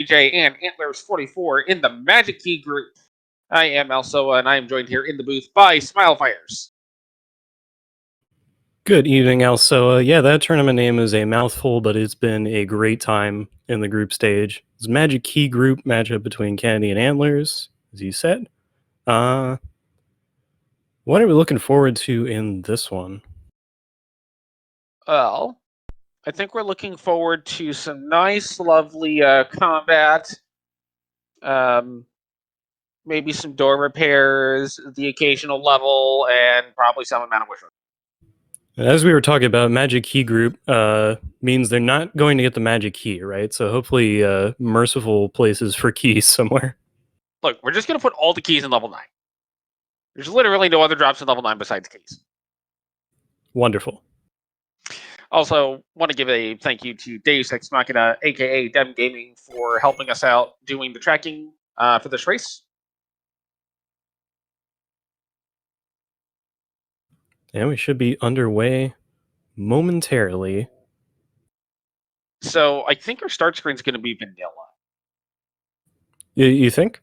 DJ and Antlerz44 in the Magic Key group. I am Alsoa, and I am joined here in the booth by Smilefires. Good evening, Alsoa. Yeah, that tournament name is a mouthful, but it's been a great time in the group stage. It's a Magic Key group matchup between Kennedy and Antlerz, as you said. What are we looking forward to in this one? Well, I think we're looking forward to some nice, lovely combat. Maybe some door repairs, the occasional level, and probably some amount of wish. As we were talking about, Magic Key group means they're not going to get the Magic Key, right? So hopefully merciful places for keys somewhere. Look, we're just going to put all the keys in level 9. There's literally no other drops in level 9 besides keys. Wonderful. Also, want to give a thank you to Deus Ex Machina, aka Dem Gaming, for helping us out doing the tracking for this race. And we should be underway momentarily. So I think our start screen is going to be vanilla. You think?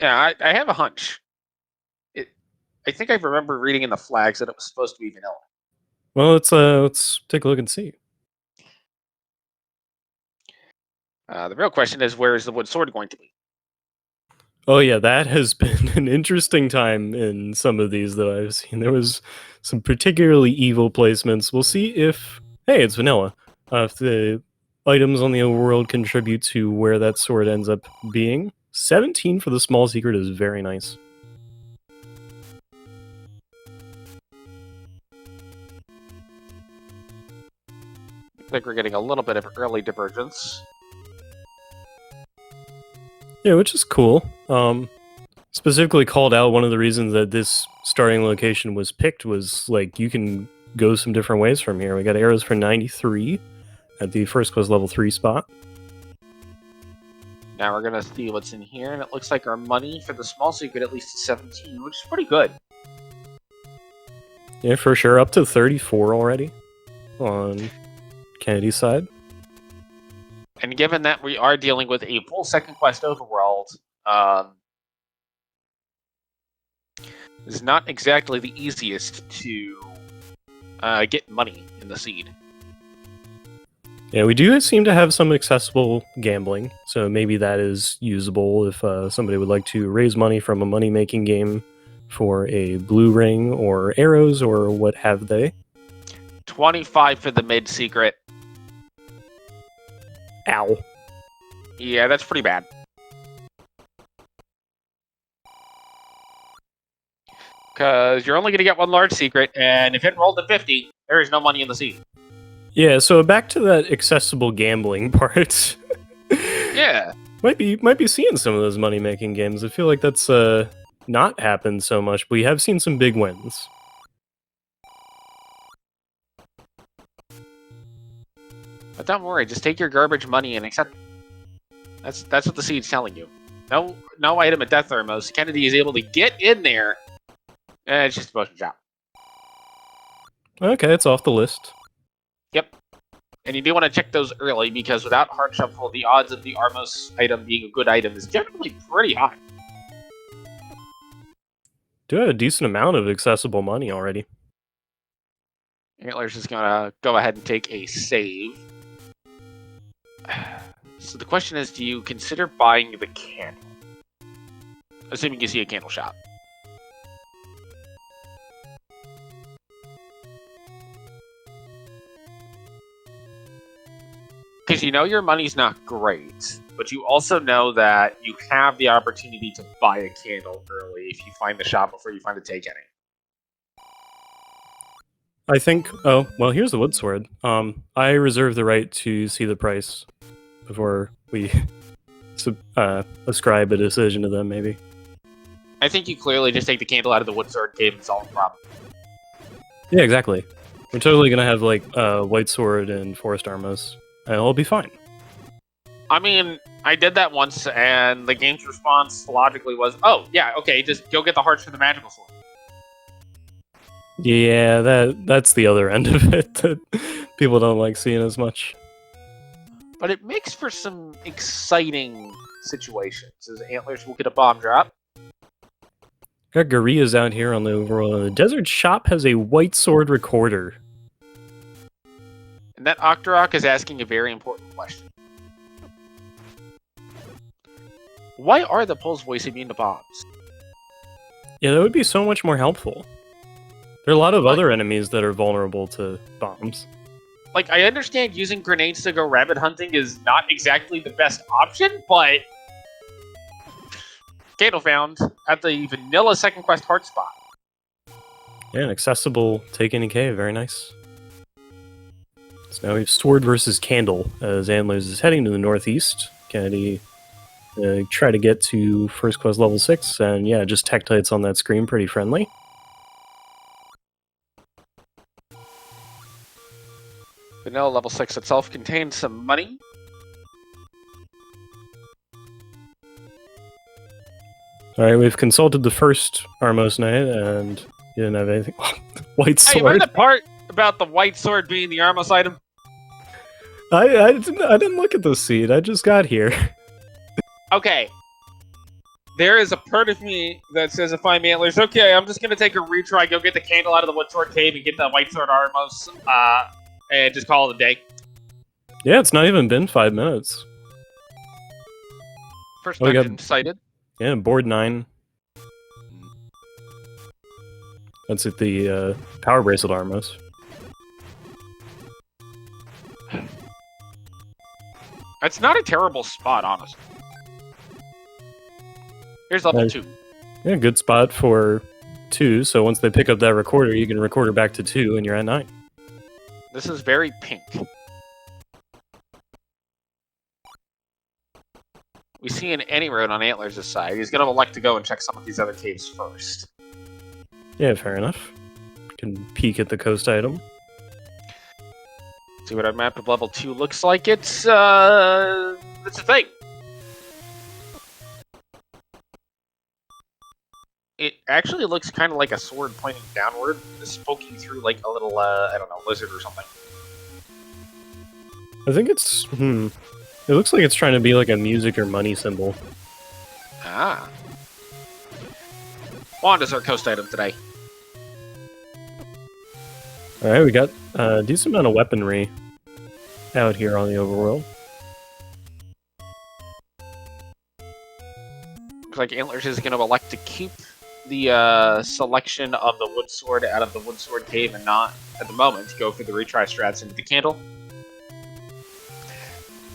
Yeah, I have a hunch. I think I remember reading in the flags that it was supposed to be vanilla. Well, let's take a look and see. The real question is, where is the wood sword going to be? Oh yeah, that has been an interesting time in some of these that I've seen. There was some particularly evil placements. We'll see if... Hey, it's vanilla. If the items on the overworld contribute to where that sword ends up being. 17 for the small secret is very nice. I think we're getting a little bit of early divergence. Yeah, which is cool. Specifically called out, one of the reasons that this starting location was picked was, like, you can go some different ways from here. We got arrows for 93 at the first quest level 3 spot. Now we're going to see what's in here, and it looks like our money for the small secret at least is 17, which is pretty good. Yeah, for sure. Up to 34 already on Kennedy's side. And given that we are dealing with a full second quest overworld, is not exactly the easiest to get money in the seed. Yeah, we do seem to have some accessible gambling, so maybe that is usable if somebody would like to raise money from a money-making game for a blue ring or arrows or what have they. 25 for the mid-secret. Ow. Yeah, that's pretty bad. Because you're only going to get one large secret, and if it rolled to 50, there is no money in the seed. Yeah, so back to that accessible gambling part. Yeah. Might be seeing some of those money-making games. I feel like that's not happened so much, but we have seen some big wins. But don't worry, just take your garbage money and accept it. That's what the seed's telling you. No item at Death Thermos. Kennedy is able to get in there, and it's just a motion shop. Okay, it's off the list. Yep. And you do want to check those early, because without Heart Shuffle, the odds of the Armos item being a good item is generally pretty high. Do have a decent amount of accessible money already. Antlerz is going to go ahead and take a save. So the question is, do you consider buying the candle? Assuming you see a candle shop. Because you know your money's not great, but you also know that you have the opportunity to buy a candle early if you find the shop before you find the take any. I think... Oh, well, here's the wood sword. I reserve the right to see the price before we ascribe a decision to them, maybe. I think you clearly just take the candle out of the wood sword cave and solve the problem. Yeah, exactly. We're totally gonna have, like, white sword and forest armos. And it'll be fine. I mean, I did that once, and the game's response logically was, oh, yeah, okay, just go get the hearts for the magical sword. Yeah, that's the other end of it that people don't like seeing as much. But it makes for some exciting situations, as Antlers will get a bomb drop. Got gorillas out here on the overworld. The desert shop has a white sword recorder. And that Octorok is asking a very important question. Why are the Pulse Voice immune to bombs? Yeah, that would be so much more helpful. There are a lot of other enemies that are vulnerable to bombs. Like, I understand using grenades to go rabbit hunting is not exactly the best option, but... Candle found at the vanilla second quest heart spot. Yeah, an accessible take any cave, very nice. So now we have Sword versus Candle, as Antlerz is heading to the northeast. Kennedy try to get to first quest level 6, and yeah, just Tektites on that screen, pretty friendly. Vanilla level 6 itself contains some money. Alright, we've consulted the first Armos Knight, and you didn't have anything. White Hey, sword. remember the part about the white sword being the Armos item? I didn't look at the seed, I just got here. Okay. There is a part of me that says if I'm Antlers, okay, I'm just gonna take a retry, go get the candle out of the wood sword cave and get the white sword Armos, and just call it a day. Yeah, it's not even been 5 minutes. First Oh, we dungeon got- sighted. Yeah, board 9. That's at the power bracelet Armos. That's not a terrible spot, honestly. Here's level 2. Yeah, good spot for 2, so once they pick up that recorder, you can record her back to 2, and you're at 9. This is very pink. We see an any road on Antlers' side. He's going to elect to go and check some of these other caves first. Yeah, fair enough. Can peek at the coast item. See what our map of level 2 looks like. It's a thing. It actually looks kind of like a sword pointing downward, just poking through like a little, I don't know, lizard or something. I think it's... It looks like it's trying to be like a music or money symbol. Ah. Wanda's our coast item today. Alright, we got a decent amount of weaponry out here on the overworld. Looks like Antlers is going to elect to keep the selection of the wood sword out of the wood sword cave and not, at the moment, go for the retry strats into the candle.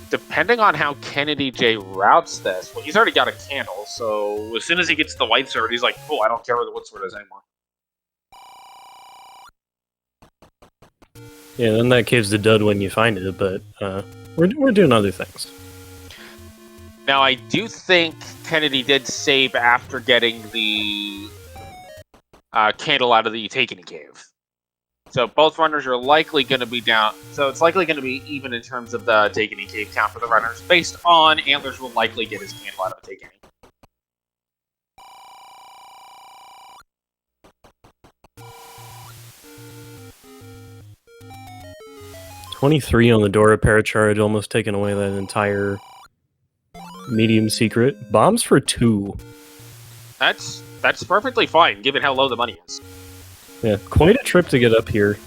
Depending on how Kennedy J routes this, well, he's already got a candle, so as soon as he gets the white sword, he's like, cool, I don't care where the wood sword is anymore. Yeah, then that cave's the dud when you find it, but we're doing other things. Now, I do think Kennedy did save after getting the candle out of the Takeny Cave. So both runners are likely going to be down. So it's likely going to be even in terms of the Takeny Cave count for the runners, based on Antlers will likely get his candle out of the Takeny. 23 on the Dora paracharge, almost taking away that entire medium secret. Bombs for 2. That's perfectly fine, given how low the money is. Yeah, quite a trip to get up here.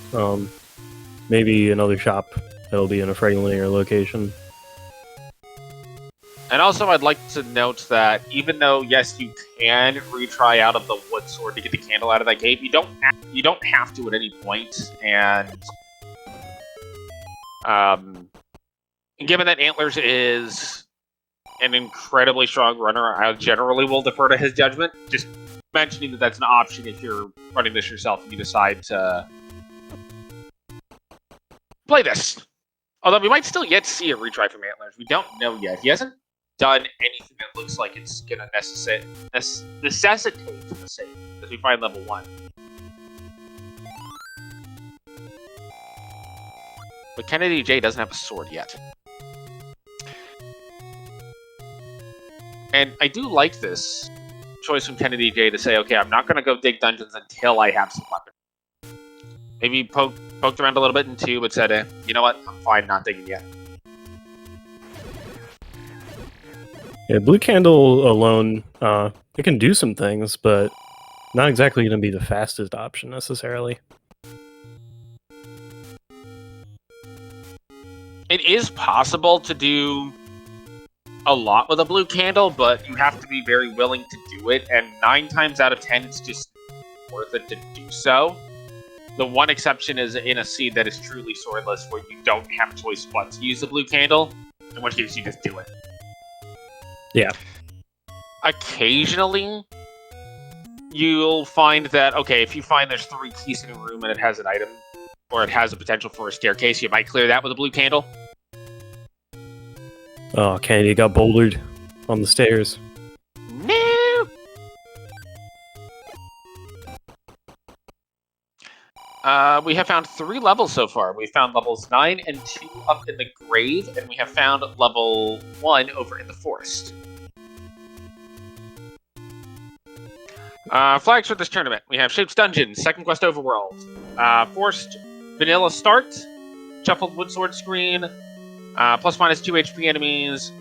Maybe another shop that'll be in a friendlier location. And also, I'd like to note that even though, yes, you can retry out of the wood sword to get the candle out of that cave, you don't have to at any point. And given that Antlers is an incredibly strong runner, I generally will defer to his judgment. Just mentioning that that's an option if you're running this yourself and you decide to play this. Although we might still yet see a retry from Antlers. We don't know yet. He hasn't done anything that looks like it's going to necessitate a save as we find level 1. But Kennedy J doesn't have a sword yet. And I do like this choice from Kennedy J to say, okay, I'm not going to go dig dungeons until I have some weapons. Maybe poked around a little bit in 2, but said, you know what, I'm fine not digging yet. Yeah, blue candle alone, it can do some things, but not exactly going to be the fastest option necessarily. It is possible to do a lot with a blue candle, but you have to be very willing to do it, and 9 times out of 10, it's just worth it to do so. The one exception is in a seed that is truly swordless, where you don't have a choice but to use the blue candle, in which case you just do it. Yeah. Occasionally, you'll find that, okay, if you find there's 3 keys in a room and it has an item, or it has a potential for a staircase, you might clear that with a blue candle. Oh, Kennedy got bouldered on the stairs. No! We have found 3 levels so far. We found levels 9 and 2 up in the grave, and we have found level 1 over in the forest. Flags for this tournament. We have Shapes Dungeon, Second Quest Overworld, Forced Vanilla Start, Shuffled Woodsword Screen, plus minus 2 HP enemies,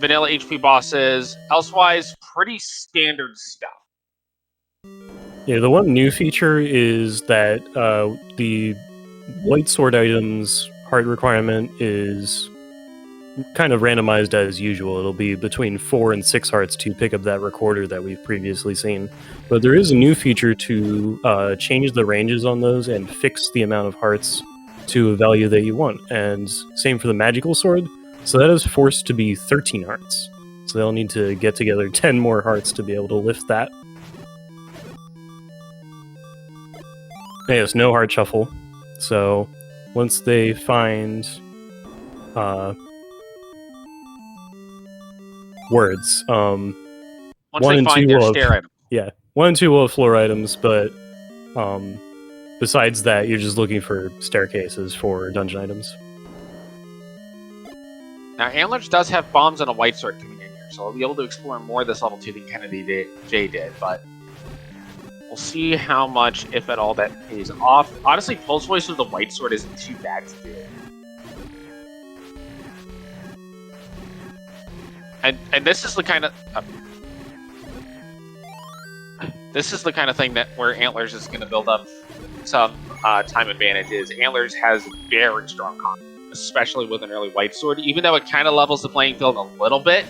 vanilla HP bosses, elsewise pretty standard stuff. Yeah, the one new feature is that the white sword items heart requirement is kind of randomized as usual. It'll be between 4 and 6 hearts to pick up that recorder that we've previously seen. But there is a new feature to change the ranges on those and fix the amount of hearts to a value that you want. And same for the magical sword. So that is forced to be 13 hearts. So they'll need to get together 10 more hearts to be able to lift that. Yes, no heart shuffle. So once they find words, Once 1 they and find 2 their will stair item. Yeah, 1 and 2 will have floor items, but besides that, you're just looking for staircases for dungeon items. Now, Antlerz does have bombs and a white sword coming in here, so I'll be able to explore more this level 2 than Kennedy J did, but we'll see how much, if at all, that pays off. Honestly, Pulse Voice with the white sword isn't too bad to do. And this is the kind of thing that where Antlerz is going to build up some time advantages. Antlerz has very strong combat, especially with an early white sword. Even though it kind of levels the playing field a little bit,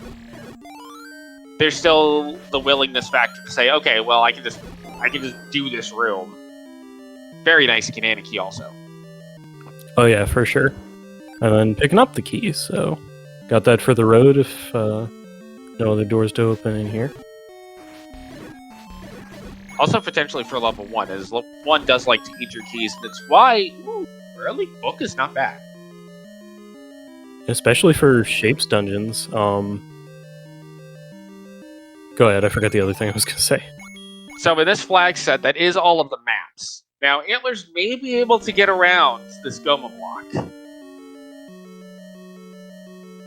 there's still the willingness factor to say, okay, well, I can just do this room. Very nice Canana key also. Oh yeah, for sure. And then picking up the keys, so got that for the road if no other doors to open in here. Also potentially for level 1, as 1 does like to eat your keys, and it's why early book is not bad. Especially for Shapes dungeons. Go ahead, I forgot the other thing I was going to say. So in this flag set, that is all of the maps. Now, Antlerz may be able to get around this Goma block.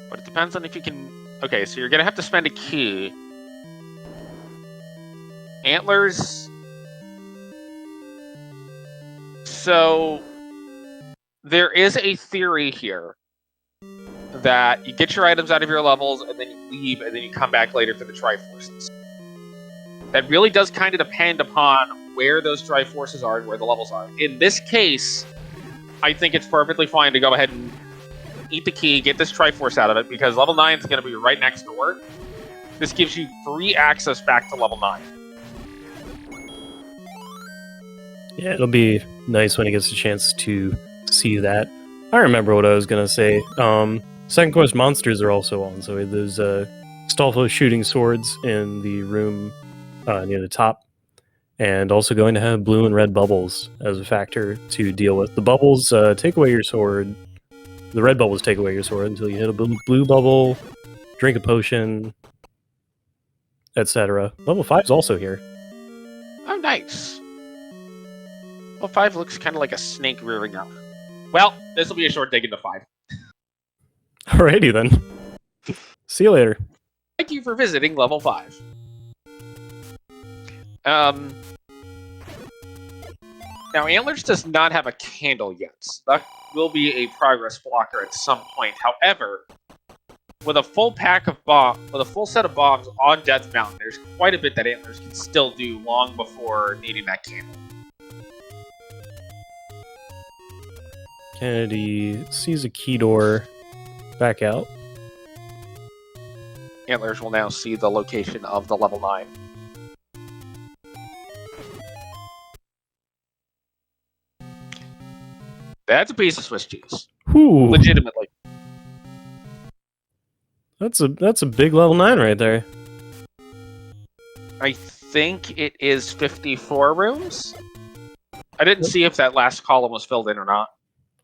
But it depends on if you can... Okay, so you're going to have to spend a key. Antlerz... So, there is a theory here that you get your items out of your levels, and then you leave, and then you come back later for the Triforces. That really does kind of depend upon where those Triforces are and where the levels are. In this case, I think it's perfectly fine to go ahead and eat the key, get this Triforce out of it, because level 9 is going to be right next door. This gives you free access back to level 9. Yeah, it'll be nice when he gets a chance to see that. I remember what I was going to say. Second Quest monsters are also on, so there's Stolfo shooting swords in the room near the top, and also going to have blue and red bubbles as a factor to deal with. The bubbles take away your sword. The red bubbles take away your sword until you hit a blue bubble, drink a potion, etc. Level 5 is also here. Oh, nice. Level 5 looks kind of like a snake rearing up. Well, this will be a short dig into 5. Alrighty then. See you later. Thank you for visiting level 5. Now, Antlerz does not have a candle yet. So that will be a progress blocker at some point. However, with a full pack of with a full set of bombs on Death Mountain, there's quite a bit that Antlers can still do long before needing that candle. Kennedy sees a key door. Back out. Antlers will now see the location of the level 9. That's a piece of Swiss cheese. Ooh, Legitimately. that's a big level 9 right there. I think it is 54 rooms. I didn't see if that last column was filled in or not.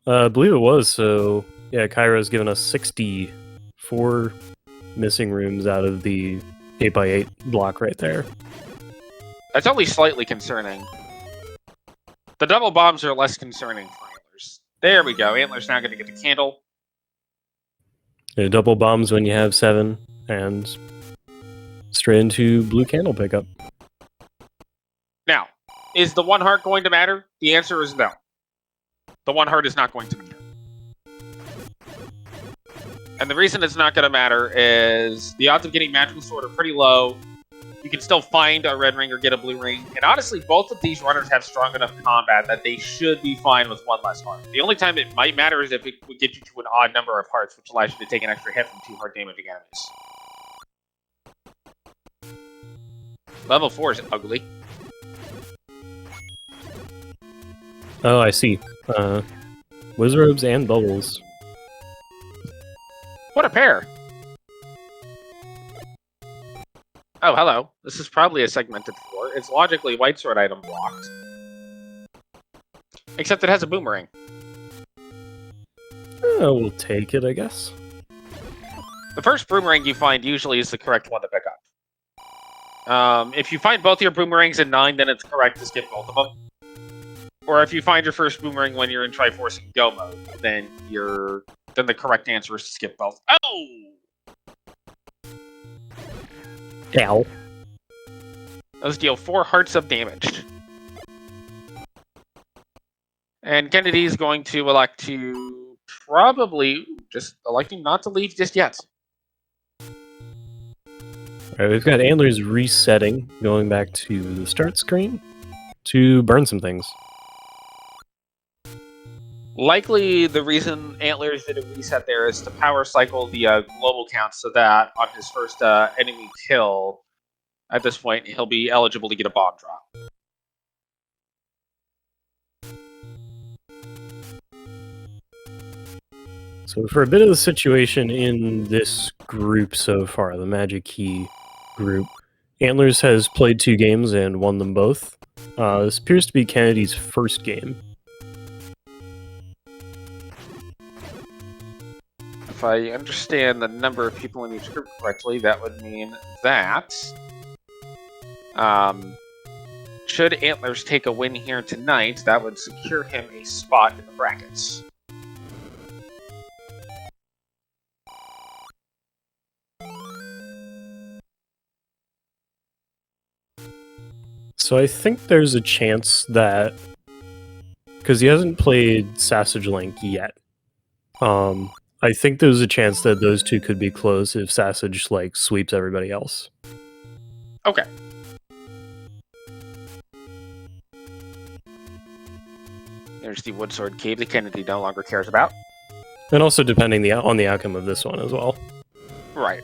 I believe it was, so yeah, Cairo's given us 64 missing rooms out of the 8x8 block right there. That's only slightly concerning. The double bombs are less concerning for Antlers. There we go. Antlers now going to get the candle. Yeah, double bombs when you have 7, and straight into blue candle pickup. Now, is the 1 heart going to matter? The answer is no. The 1 heart is not going to matter. And the reason it's not going to matter is the odds of getting magical sword are pretty low. You can still find a red ring or get a blue ring. And honestly, both of these runners have strong enough combat that they should be fine with 1 less heart. The only time it might matter is if it would get you to an odd number of hearts, which allows you to take an extra hit from 2 heart damaging enemies. Level 4 is ugly. Oh, I see. Wizrobes and bubbles. What a pair! Oh, hello. This is probably a segmented floor. It's logically white sword item blocked. Except it has a boomerang. Oh, we'll take it, I guess. The first boomerang you find usually is the correct one to pick up. If you find both your boomerangs in 9, then it's correct to skip both of them. Or if you find your first boomerang when you're in Triforce and Go mode, then the correct answer is to skip both. Oh! Ow. Those deal 4 hearts of damage. And Kennedy is going to elect to probably just electing not to leave just yet. Alright, we've got Antlers resetting, going back to the start screen to burn some things. Likely, the reason Antlers did a reset there is to power cycle the global count so that on his first enemy kill, at this point, he'll be eligible to get a bomb drop. So for a bit of the situation in this group so far, the Magic Key group, Antlers has played 2 games and won them both. This appears to be Kennedy's first game. If I understand the number of people in each group correctly, that would mean that should Antlers take a win here tonight, that would secure him a spot in the brackets. So I think there's a chance that, because he hasn't played Sausage Link yet, I think there's a chance that those 2 could be close if Sausage like sweeps everybody else. Okay. There's the Woodsword Cave that Kennedy no longer cares about. And also depending on the outcome of this one as well. Right.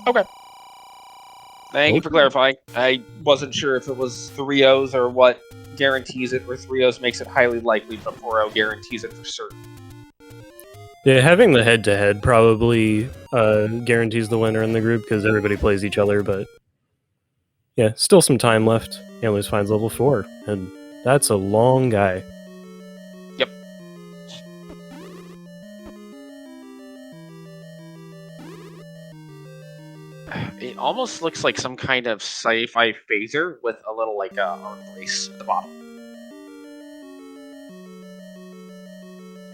Okay. Thank you for clarifying. I wasn't sure if it was 3-0s or what guarantees it, or 3-0s makes it highly likely, but 4-0 guarantees it for certain. Yeah, having the head-to-head probably guarantees the winner in the group because everybody plays each other, but yeah, still some time left. Antlers finds level 4, and that's a long guy. Yep. It almost looks like some kind of sci-fi phaser with a little like arm brace at the bottom.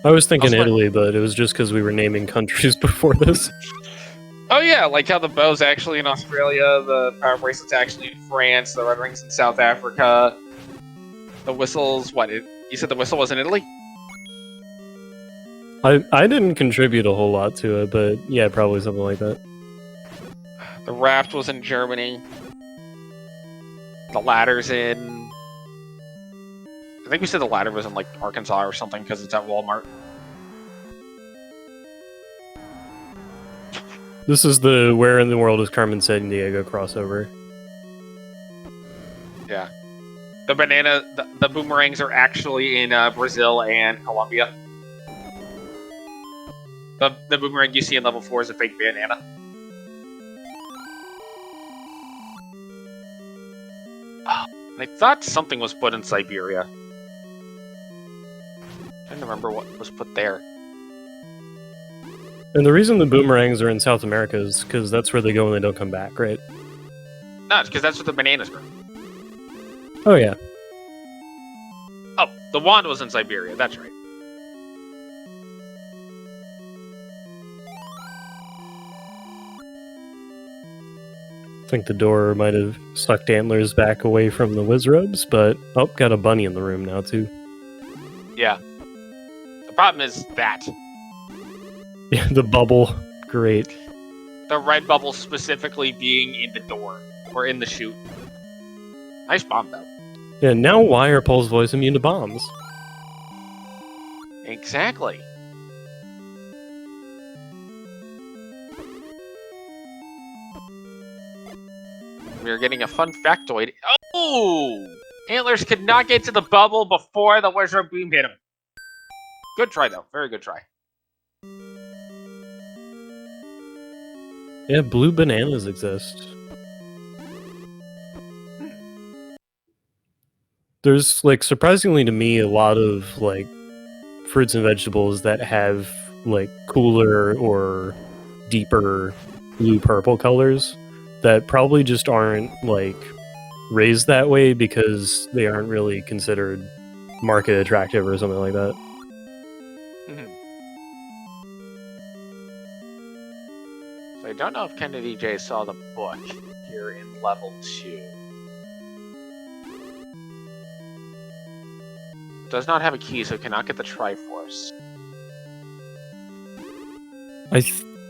I was thinking Also, Italy, but it was just because we were naming countries before this. Oh yeah, like how the bow's actually in Australia, the power bracelet's actually in France, the red ring's in South Africa, the whistle's what? You said the whistle was in Italy? I didn't contribute a whole lot to it, but yeah, probably something like that. The raft was in Germany. The ladder's in... I think we said the ladder was in, like, Arkansas or something, because it's at Walmart. This is the Where in the World is Carmen Sandiego crossover. Yeah. The boomerangs are actually in Brazil and Colombia. The boomerang you see in level 4 is a fake banana. Oh, I thought something was put in Siberia. I'm trying to remember what was put there. And the reason the boomerangs are in South America is because that's where they go when they don't come back, right? No, it's because that's where the bananas grow. Oh, yeah. Oh, the wand was in Siberia, that's right. I think the door might have sucked Antler's back away from the Wizrobes, but... Oh, got a bunny in the room now, too. Yeah. The problem is that. Yeah, the bubble. Great. The red bubble specifically being in the door. Or in the chute. Nice bomb, though. Yeah, now why are Paul's voice immune to bombs? Exactly. We're getting a fun factoid. Oh! Antlers could not get to the bubble before the Wizard Beam hit him. Good try, though. Very good try. Yeah, blue bananas exist. There's, like, surprisingly to me, a lot of, like, fruits and vegetables that have, like, cooler or deeper blue-purple colors that probably just aren't, like, raised that way because they aren't really considered market attractive or something like that. So I don't know if Kennedy J saw the book here in level 2. Does not have a key, so cannot get the Triforce.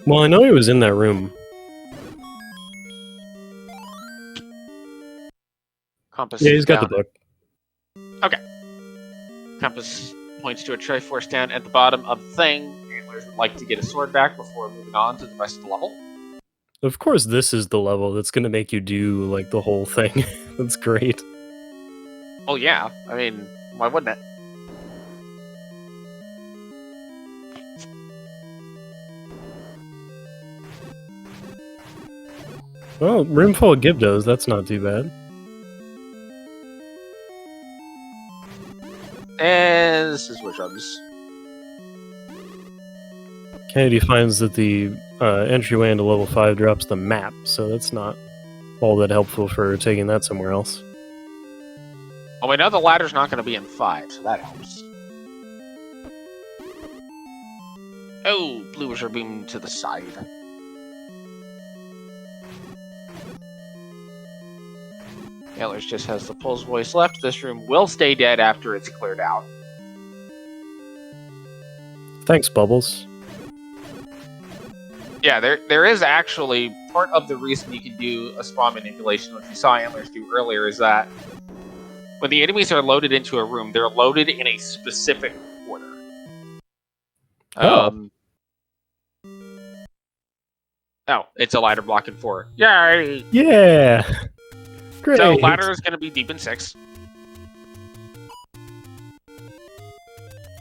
Well, I know he was in that room. Compass. Yeah, he's got down. the book. Okay. Compass points to a Triforce down at the bottom of the thing. Antlers would like to get a sword back before moving on to the rest of the level. Of course, this is the level that's going to make you do, like, the whole thing. That's great. Oh, yeah. I mean, why wouldn't it? Well, room full of Gibdos, that's not too bad. And this is Wizards. Kennedy finds that the entryway into level 5 drops the map, so that's not all that helpful for taking that somewhere else. Oh, we know the ladder's not going to be in 5, so that helps. Oh, blue Wizard Beam to the side. Antlers just has the Pulse voice left. This room will stay dead after it's cleared out. Thanks, Bubbles. Yeah, there is actually part of the reason you can do a spawn manipulation, which we saw Antlers do earlier, is that when the enemies are loaded into a room, they're loaded in a specific order. Oh, it's a ladder block in 4. Yay! Yeah! Great! So ladder is going to be deep in 6.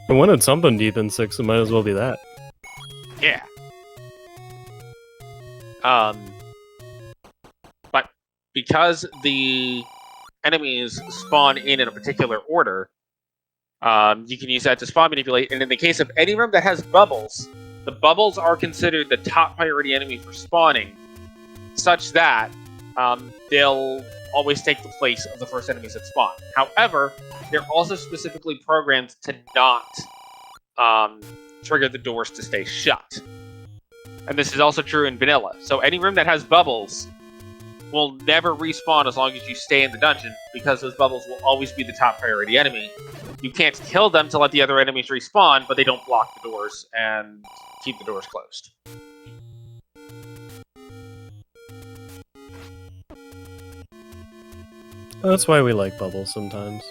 I wanted something deep in 6, it might as well be that. Yeah. But because the enemies spawn in a particular order, you can use that to spawn manipulate. And in the case of any room that has bubbles, the bubbles are considered the top priority enemy for spawning, such that they'll always take the place of the first enemies that spawn. However, they're also specifically programmed to not trigger the doors to stay shut. And this is also true in vanilla. So any room that has bubbles will never respawn as long as you stay in the dungeon, because those bubbles will always be the top priority enemy. You can't kill them to let the other enemies respawn, but they don't block the doors and keep the doors closed. That's why we like bubbles sometimes.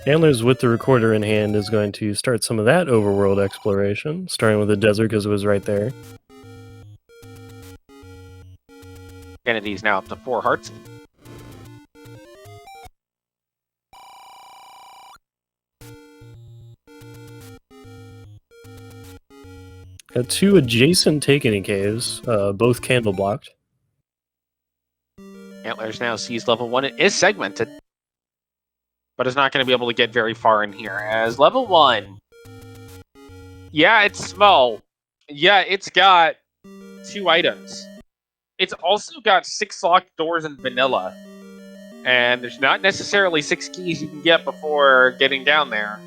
Antlerz with the recorder in hand is going to start some of that overworld exploration, starting with the desert because it was right there. Kennedy's now up to 4 hearts. Got 2 adjacent Taken caves, both candle blocked. Antlerz now sees level 1. It is segmented, but it's not going to be able to get very far in here. As level 1, yeah, it's small. Yeah, it's got 2 items. It's also got 6 locked doors in vanilla. And there's not necessarily 6 keys you can get before getting down there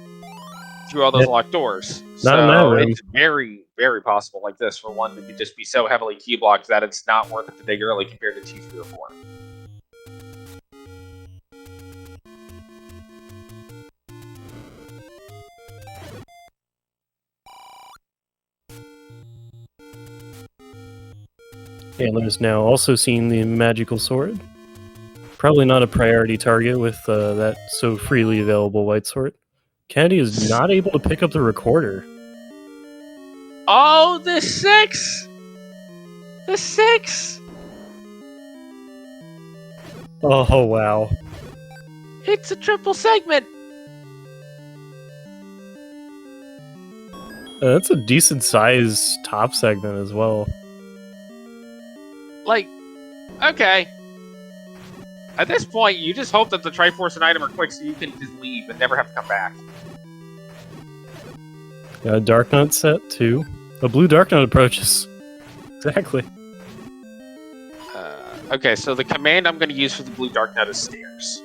through all those locked doors. Not in that room. It's very, very possible like this for one that could just be so heavily key blocked that it's not worth it to dig early compared to 2, 3, or 4. Antlerz now also seeing the magical sword. Probably not a priority target with that so freely available white sword. Kennedy is not able to pick up the recorder. Oh, the 6! The 6! Oh, wow. It's a triple segment! That's a decent size top segment as well. Like, okay. At this point, you just hope that the Triforce and item are quick so you can just leave and never have to come back. Got a Dark Note set, too. A blue Dark Note approaches. Exactly. Okay, so the command I'm going to use for the blue Dark Note is stairs.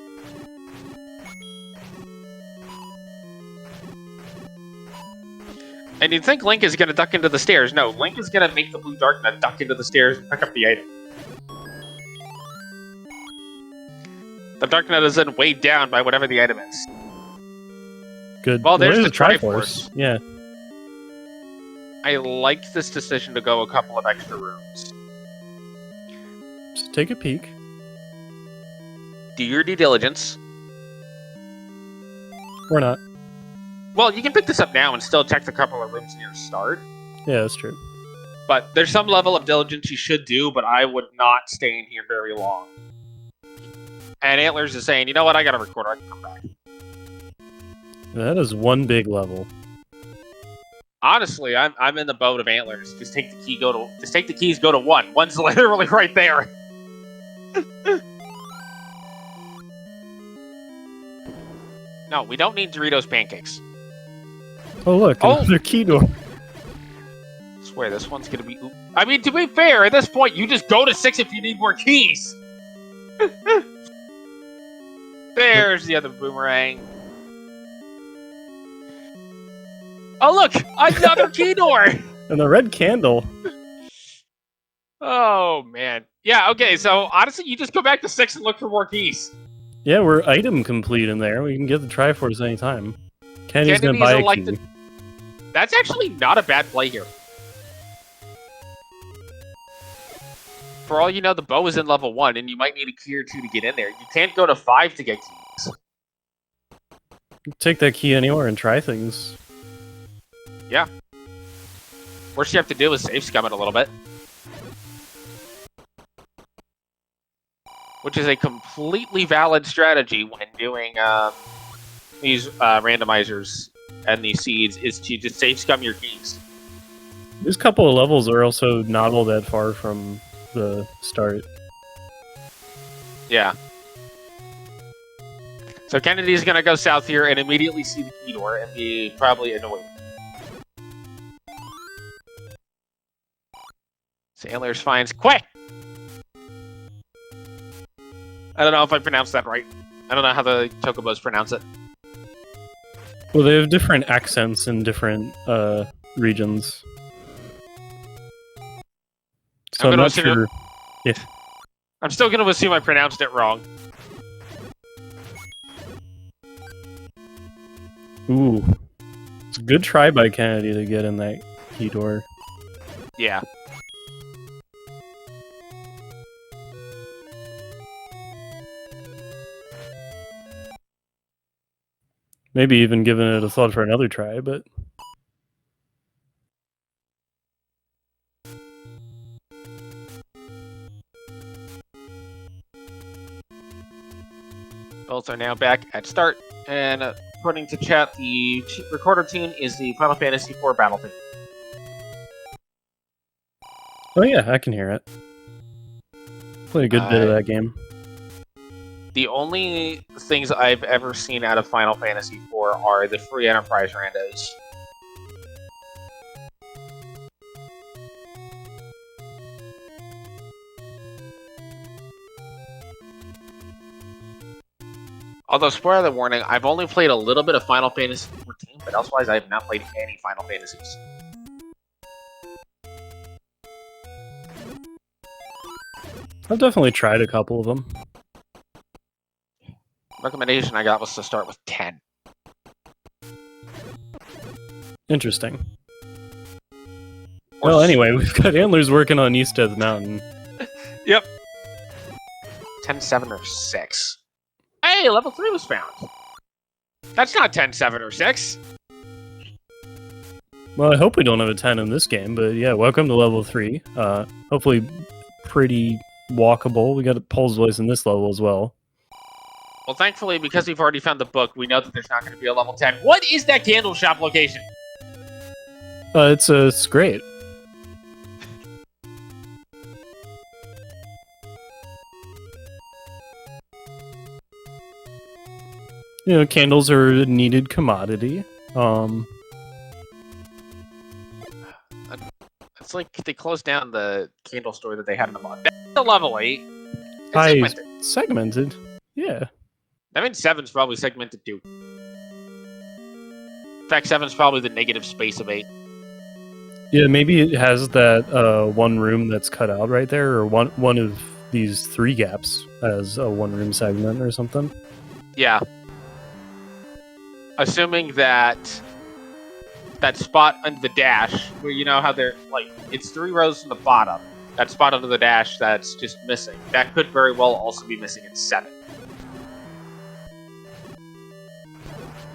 And you'd think Link is going to duck into the stairs. No, Link is going to make the blue Dark Note duck into the stairs and pick up the item. The Dark Note is then weighed down by whatever the item is. Good. Well, there's the Triforce. Yeah. I like this decision to go a couple of extra rooms. Just take a peek. Do your due diligence. Or not. Well, you can pick this up now and still check the couple of rooms near the start. Yeah, that's true. But there's some level of diligence you should do, but I would not stay in here very long. And Antlerz is saying, you know what, I got a recorder, I can come back. That is one big level. Honestly, I'm in the boat of Antlerz. Just take the keys, go to 1. 1's literally right there. No, we don't need Doritos pancakes. Oh look, another key door. I swear this one's gonna be. I mean, to be fair, at this point, you just go to 6 if you need more keys. There's the other boomerang. Oh look, another key door. And the red candle. Oh man, yeah. Okay, so honestly, you just go back to 6 and look for more keys. Yeah, we're item complete in there. We can get the Triforce anytime. Kennedy's gonna buy a key. That's actually not a bad play here. For all you know, the bow is in level 1, and you might need a key or 2 to get in there. You can't go to 5 to get keys. Take that key anywhere and try things. Yeah. Worst you have to do is safe scum it a little bit. Which is a completely valid strategy when doing these randomizers and these seeds, is to just safe scum your keys. These couple of levels are also not all that far from the start. Yeah. So Kennedy's gonna go south here and immediately see the key door and be probably annoyed. So Antlerz finds quick. I don't know if I pronounced that right. I don't know how the Chocobos pronounce it. Well, they have different accents in different regions. So I'm not sure. Yeah. I'm still going to assume I pronounced it wrong. Ooh. It's a good try by Kennedy to get in that key door. Yeah. Maybe even giving it a thought for another try, but... Both are now back at start, and according to chat, the recorder tune is the Final Fantasy IV battle theme. Oh yeah, I can hear it. Played a good bit of that game. The only things I've ever seen out of Final Fantasy IV are the free Enterprise randos. Although, spoiler warning, I've only played a little bit of Final Fantasy XIV, but elsewise I have not played any Final Fantasies. I've definitely tried a couple of them. Recommendation I got was to start with 10. Interesting. Well, anyway, we've got Antlerz working on East of the Mountain. Yep. 10, 7, or 6. Hey, level 3 was found. That's not 10, 7, or 6. Well, I hope we don't have a 10 in this game, but yeah, welcome to level 3. Hopefully pretty walkable. We got a Pulse Voice in this level as well. Well, thankfully, because we've already found the book, we know that there's not going to be a level 10. What is that candle shop location? It's great. You know, candles are a needed commodity. It's like they closed down the candle store that they had in the mod. That's a level 8. It's Hi, segmented. segmented. Yeah. That means 7's probably segmented too. In fact, 7's probably the negative space of 8. Yeah, maybe it has that one room that's cut out right there, or one of these 3 gaps as a one-room segment or something. Yeah. Assuming that spot under the dash, where you know how they're, like, it's 3 rows from the bottom. That spot under the dash that's just missing. That could very well also be missing in 7.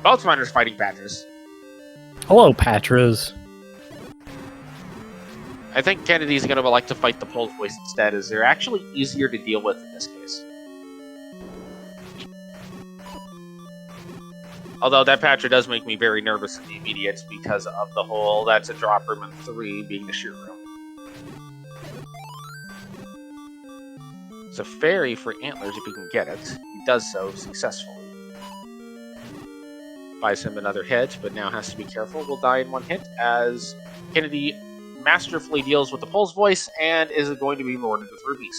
Both runners fighting Patras. Hello, Patras. I think Kennedy's going to elect to fight the Pulse Voice instead, as they're actually easier to deal with in this case. Although that Patra does make me very nervous in the immediate because of the whole that's a drop room and 3 being the sheer room. It's a fairy for Antlerz if he can get it. He does so successfully. Buys him another hit, but now has to be careful. Will die in 1 hit as Kennedy masterfully deals with the Pulse Voice and is going to be rewarded with rupees.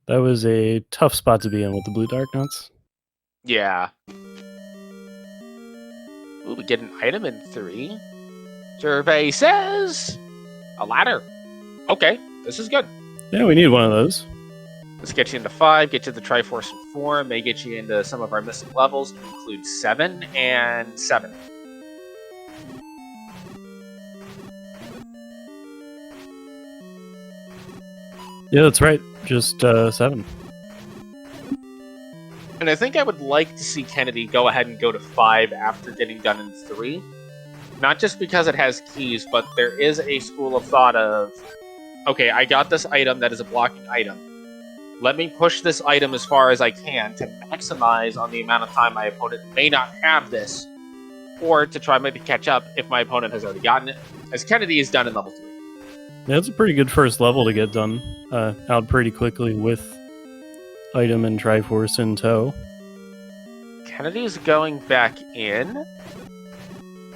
That was a tough spot to be in with the blue dark nuts. Yeah. Ooh, we get an item in 3. Survey says a ladder. Okay, this is good. Yeah, we need one of those. Let's get you into 5, get you the Triforce and 4, may get you into some of our missing levels, to include 7 and 7. Yeah, that's right. Just 7. And I think I would like to see Kennedy go ahead and go to 5 after getting done in 3. Not just because it has keys, but there is a school of thought of, okay, I got this item that is a blocking item. Let me push this item as far as I can to maximize on the amount of time my opponent may not have this, or to try maybe catch up if my opponent has already gotten it, as Kennedy is done in level 3. Yeah, it's a pretty good first level to get done out pretty quickly with item and Triforce in tow. Kennedy is going back in.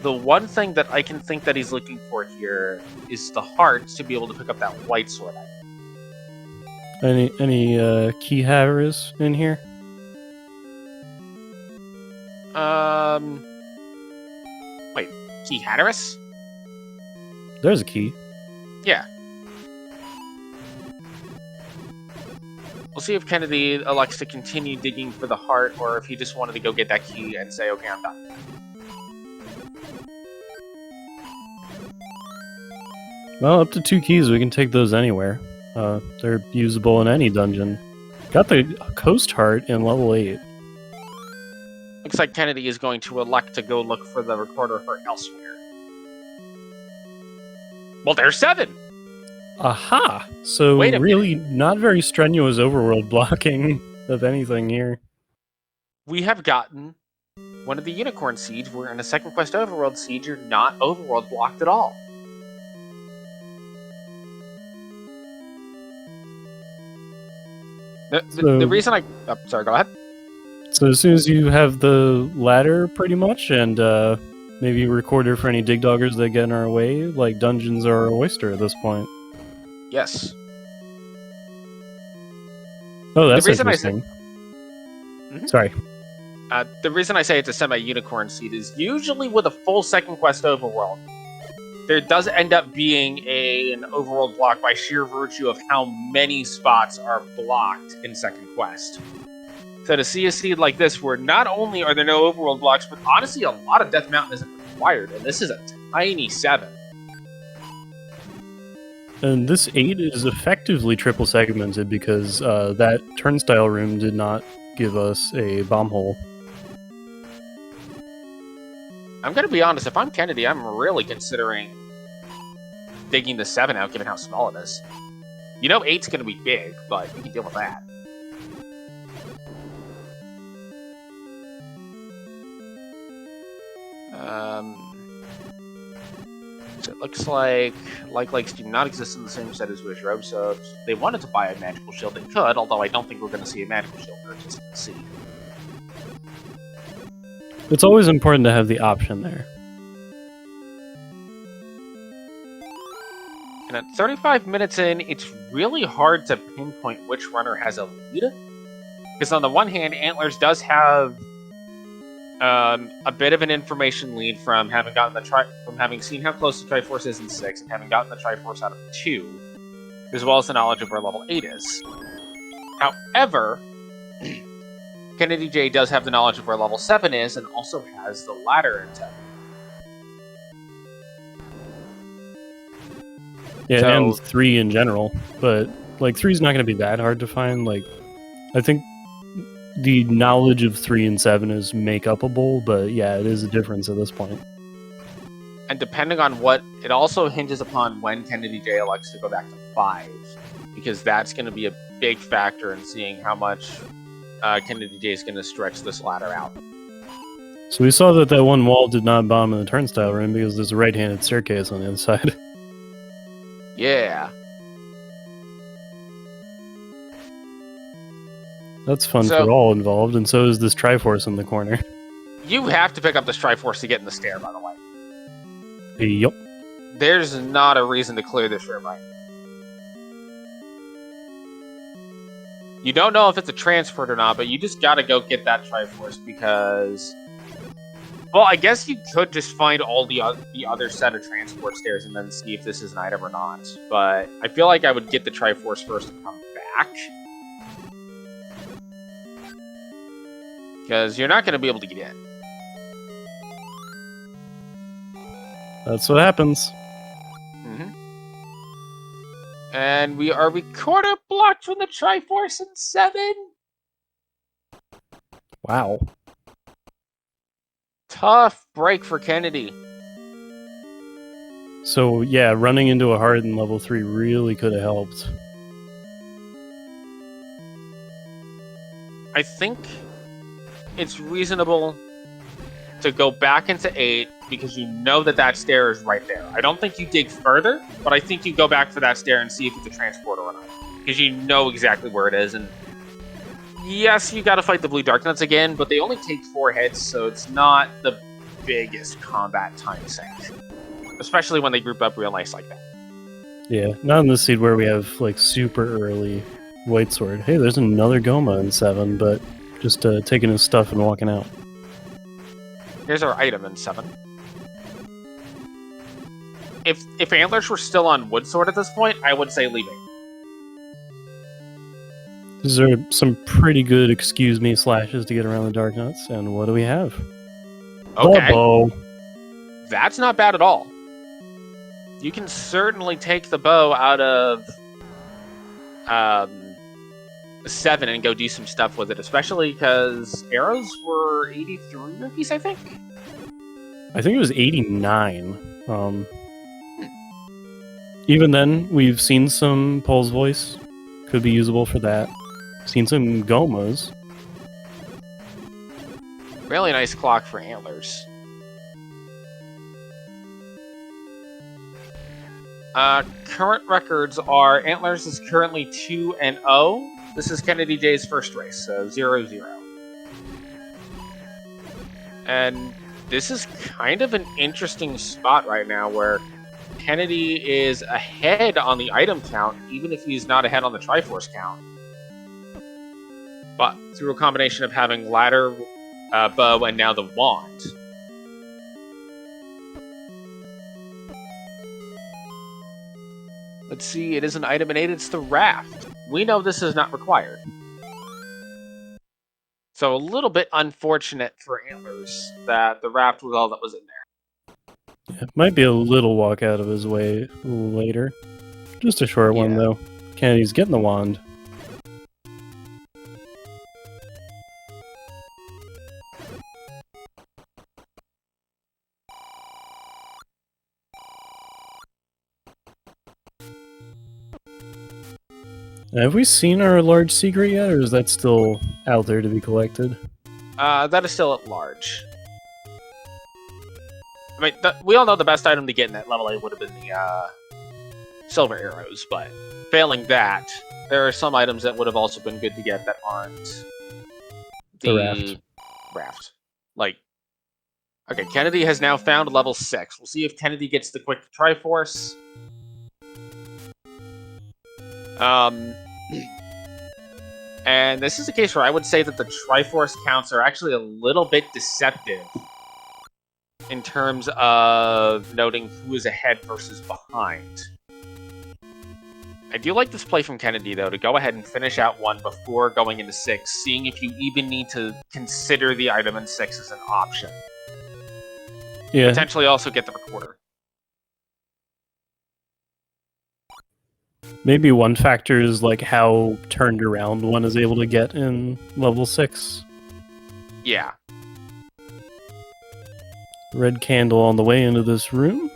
The one thing that I can think that he's looking for here is the hearts to be able to pick up that white sword item. Any key havers in here? Wait, Key Hatteras? There's a key. Yeah. We'll see if Kennedy elects to continue digging for the heart, or if he just wanted to go get that key and say, okay, I'm done. Well, up to 2 keys, we can take those anywhere. They're usable in any dungeon. Got the Coast Heart in level 8. Looks like Kennedy is going to elect to go look for the recorder heart elsewhere. Well, there's 7! Aha! So Wait a really not very strenuous overworld blocking of anything here. We have gotten one of the Unicorn Siege, where in a second quest overworld siege, you're not overworld blocked at all. The reason I... Oh, sorry, go ahead. So as soon as you have the ladder, pretty much, and maybe a recorder for any dig doggers that get in our way, like dungeons are our oyster at this point. Yes. Oh, that's the reason interesting. Mhm. Sorry. The reason I say it's a semi-unicorn seed is usually with a full second quest overworld, there does end up being an overworld block by sheer virtue of how many spots are blocked in second quest. So to see a seed like this, where not only are there no overworld blocks, but honestly a lot of Death Mountain isn't required, and this is a tiny 7. And this 8 is effectively triple segmented because that turnstile room did not give us a bomb hole. I'm going to be honest, if I'm Kennedy, I'm really considering digging the 7 out, given how small it is. You know 8's going to be big, but you can deal with that. So it looks like lakes do not exist in the same set as Wish Robe, so if they wanted to buy a magical shield, they could, although I don't think we're going to see a magical shield purchase in the sea. It's always important to have the option there. And at 35 minutes in, it's really hard to pinpoint which runner has a lead. Because on the one hand, Antlerz does have a bit of an information lead from having gotten having seen how close the Triforce is in 6 and having gotten the Triforce out of 2, as well as the knowledge of where level 8 is. However, Kennedy J does have the knowledge of where level 7 is and also has the ladder intel. Yeah, So, and 3 in general, but like 3's not going to be that hard to find. Like, I think the knowledge of 3 and 7 is make-upable, but yeah, it is a difference at this point. And depending on what, it also hinges upon when Kennedy J elects to go back to 5, because that's going to be a big factor in seeing how much Kennedy J is going to stretch this ladder out. So we saw that one wall did not bomb in the turnstile room because there's a right-handed staircase on the other side. Yeah. That's fun for all involved, and so is this Triforce in the corner. You have to pick up this Triforce to get in the stair, by the way. Yup. There's not a reason to clear this room right now. You don't know if it's a transport or not, but you just gotta go get that Triforce because... Well, I guess you could just find all the other set of transport stairs and then see if this is an item or not. But I feel like I would get the Triforce first and come back. Because you're not going to be able to get in. That's what happens. Mm-hmm. And we are recorder blocked from the Triforce in 7. Wow. Tough break for Kennedy. So yeah, running into a heart in level 3 really could have helped. I think it's reasonable to go back into 8 because you know that stair is right there. I don't think you dig further, but I think you go back for that stair and see if it's a transporter or not. Because you know exactly where it is, and yes, you gotta fight the Blue Darknuts again, but they only take 4 hits, so it's not the biggest combat time sink. Especially when they group up real nice like that. Yeah, not in this seed where we have, like, super early White Sword. Hey, there's another Goma in 7, but just taking his stuff and walking out. Here's our item in 7. If Antlerz were still on Wood Sword at this point, I would say leaving. These are some pretty good excuse me slashes to get around the dark nuts. And what do we have? Okay. The bow. That's not bad at all. You can certainly take the bow out of 7 and go do some stuff with it, especially because arrows were 83 rupees, I think? I think it was 89. Even then, we've seen some Pole's Voice. Could be usable for that. Seen some Gomas. Really nice clock for Antlers. Current records are Antlers is currently 2-0. This is Kennedy J's first race, so 0-0. And this is kind of an interesting spot right now where Kennedy is ahead on the item count, even if he's not ahead on the Triforce count. But through a combination of having ladder, bow, and now the wand. Let's see, it is an item in 8, it's the raft. We know this is not required. So a little bit unfortunate for Antlers that the raft was all that was in there. Yeah, might be a little walk out of his way later. Just a short one, though. Kennedy's getting the wand. Have we seen our large secret yet, or is that still out there to be collected? That is still at large. I mean, we all know the best item to get in that level 8 would have been the silver arrows, but failing that, there are some items that would have also been good to get that aren't the raft. Like, okay, Kennedy has now found level 6. We'll see if Kennedy gets the quick Triforce. And this is a case where I would say that the Triforce counts are actually a little bit deceptive in terms of noting who is ahead versus behind. I do like this play from Kennedy, though, to go ahead and finish out 1 before going into 6, seeing if you even need to consider the item in 6 as an option. Yeah. Potentially also get the recorder. Maybe one factor is like how turned around one is able to get in level 6. Yeah. Red candle on the way into this room.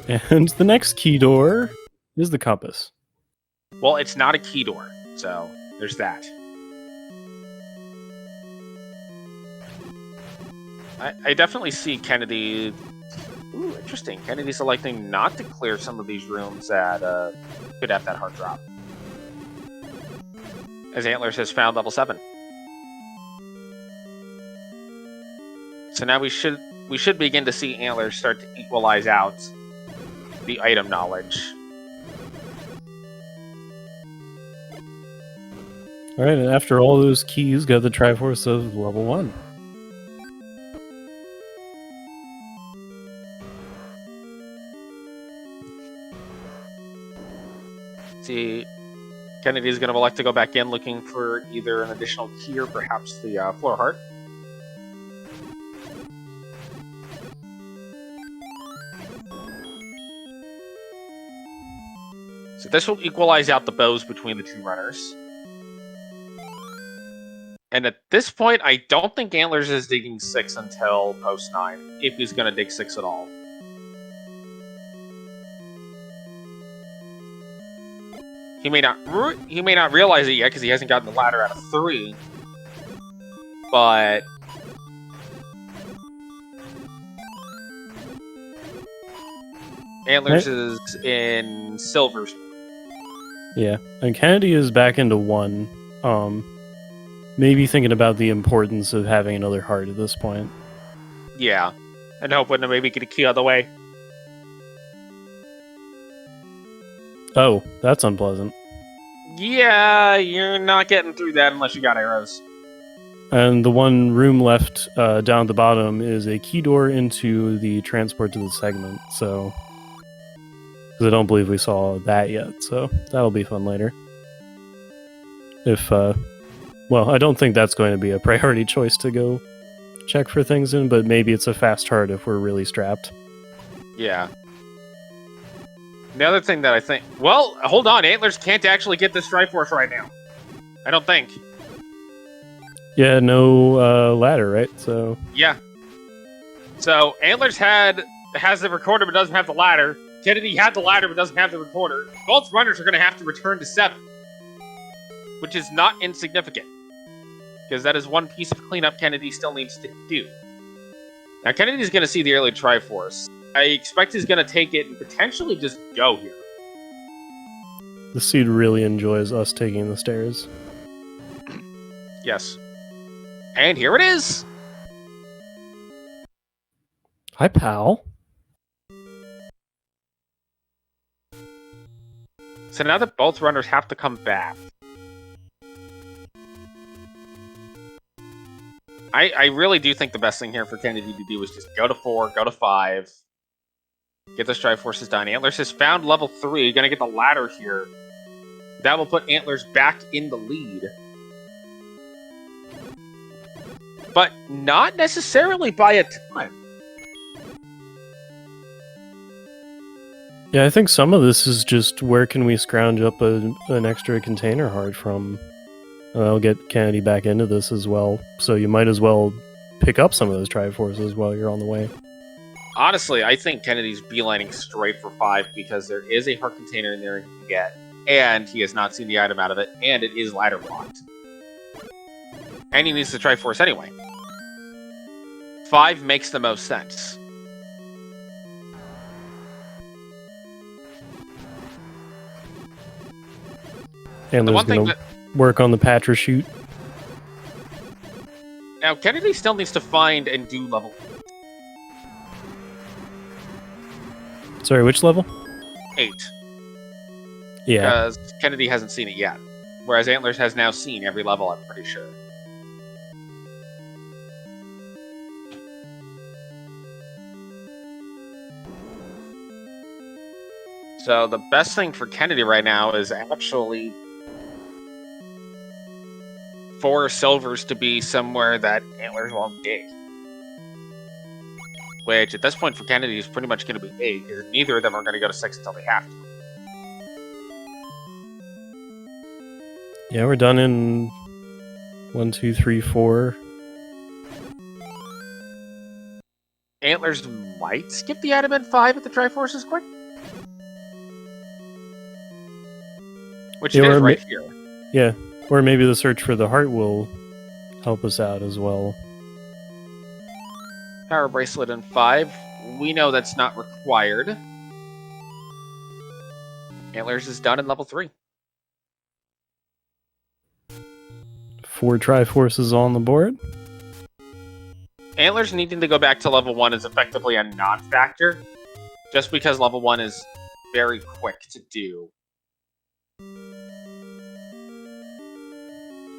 And the next key door is the compass. Well, it's not a key door, so there's that. I definitely see Kennedy... Ooh, interesting. Kennedy selecting not to clear some of these rooms that could have that hard drop. As Antlers has found level 7. So now we should begin to see Antlers start to equalize out the item knowledge. Alright, and after all those keys, got the Triforce of level 1. See, Kennedy's going to elect to go back in looking for either an additional key or perhaps the floor heart. So this will equalize out the bows between the two runners. And at this point, I don't think Antlers is digging 6 until post 9, if he's going to dig 6 at all. He may not realize it yet because he hasn't gotten the ladder out of 3. But Antlers is in silvers. Yeah, and Kennedy is back into 1. Maybe thinking about the importance of having another heart at this point. Yeah, and hoping to maybe get a key on the way. Oh, that's unpleasant. Yeah, you're not getting through that unless you got arrows. And the one room left down at the bottom is a key door into the transport to the segment, so... Because I don't believe we saw that yet, so that'll be fun later. If, well, I don't think that's going to be a priority choice to go check for things in, but maybe it's a fast heart if we're really strapped. Yeah. The other thing that I think... Well, hold on. Antlers can't actually get this Triforce right now. I don't think. Yeah, no ladder, right? So Yeah. So, Antlers has the recorder but doesn't have the ladder. Kennedy had the ladder but doesn't have the recorder. Both runners are going to have to return to 7. Which is not insignificant. Because that is one piece of cleanup Kennedy still needs to do. Now, Kennedy's going to see the early Triforce. I expect he's going to take it and potentially just go here. the seed really enjoys us taking the stairs. Yes. And here it is! Hi, pal. So now that both runners have to come back, I really do think the best thing here for Kennedy to do is just go to 4, go to 5, get those Triforces done. Antlers has found level 3, gonna get the ladder here. That will put Antlers back in the lead. But not necessarily by a ton. Yeah, I think some of this is just where can we scrounge up an extra container heart from. I'll get Kennedy back into this as well, so you might as well pick up some of those Triforces while you're on the way. Honestly, I think Kennedy's beelining straight for 5 because there is a heart container in there he can get, and he has not seen the item out of it, and it is ladder blocked. And he needs the Triforce anyway. 5 makes the most sense. And The there's one thing going that... to work on the Patrachute. Now, Kennedy still needs to find and do level... Sorry, which level? 8. Yeah. Because Kennedy hasn't seen it yet. Whereas Antlers has now seen every level, I'm pretty sure. So the best thing for Kennedy right now is actually 4 silvers to be somewhere that Antlers won't dig. Which, at this point for Kennedy, is pretty much going to be 8, because neither of them are going to go to 6 until they have to. Yeah, we're done in 1, 2, 3, 4. Antlers might skip the item at 5 if the Triforce is quick. Which Yeah, it is or right here. Yeah, or maybe the search for the heart will help us out as well. Power Bracelet in 5. We know that's not required. Antlers is done in level 3. 4 Triforces on the board. Antlers needing to go back to level 1 is effectively a non-factor, just because level 1 is very quick to do.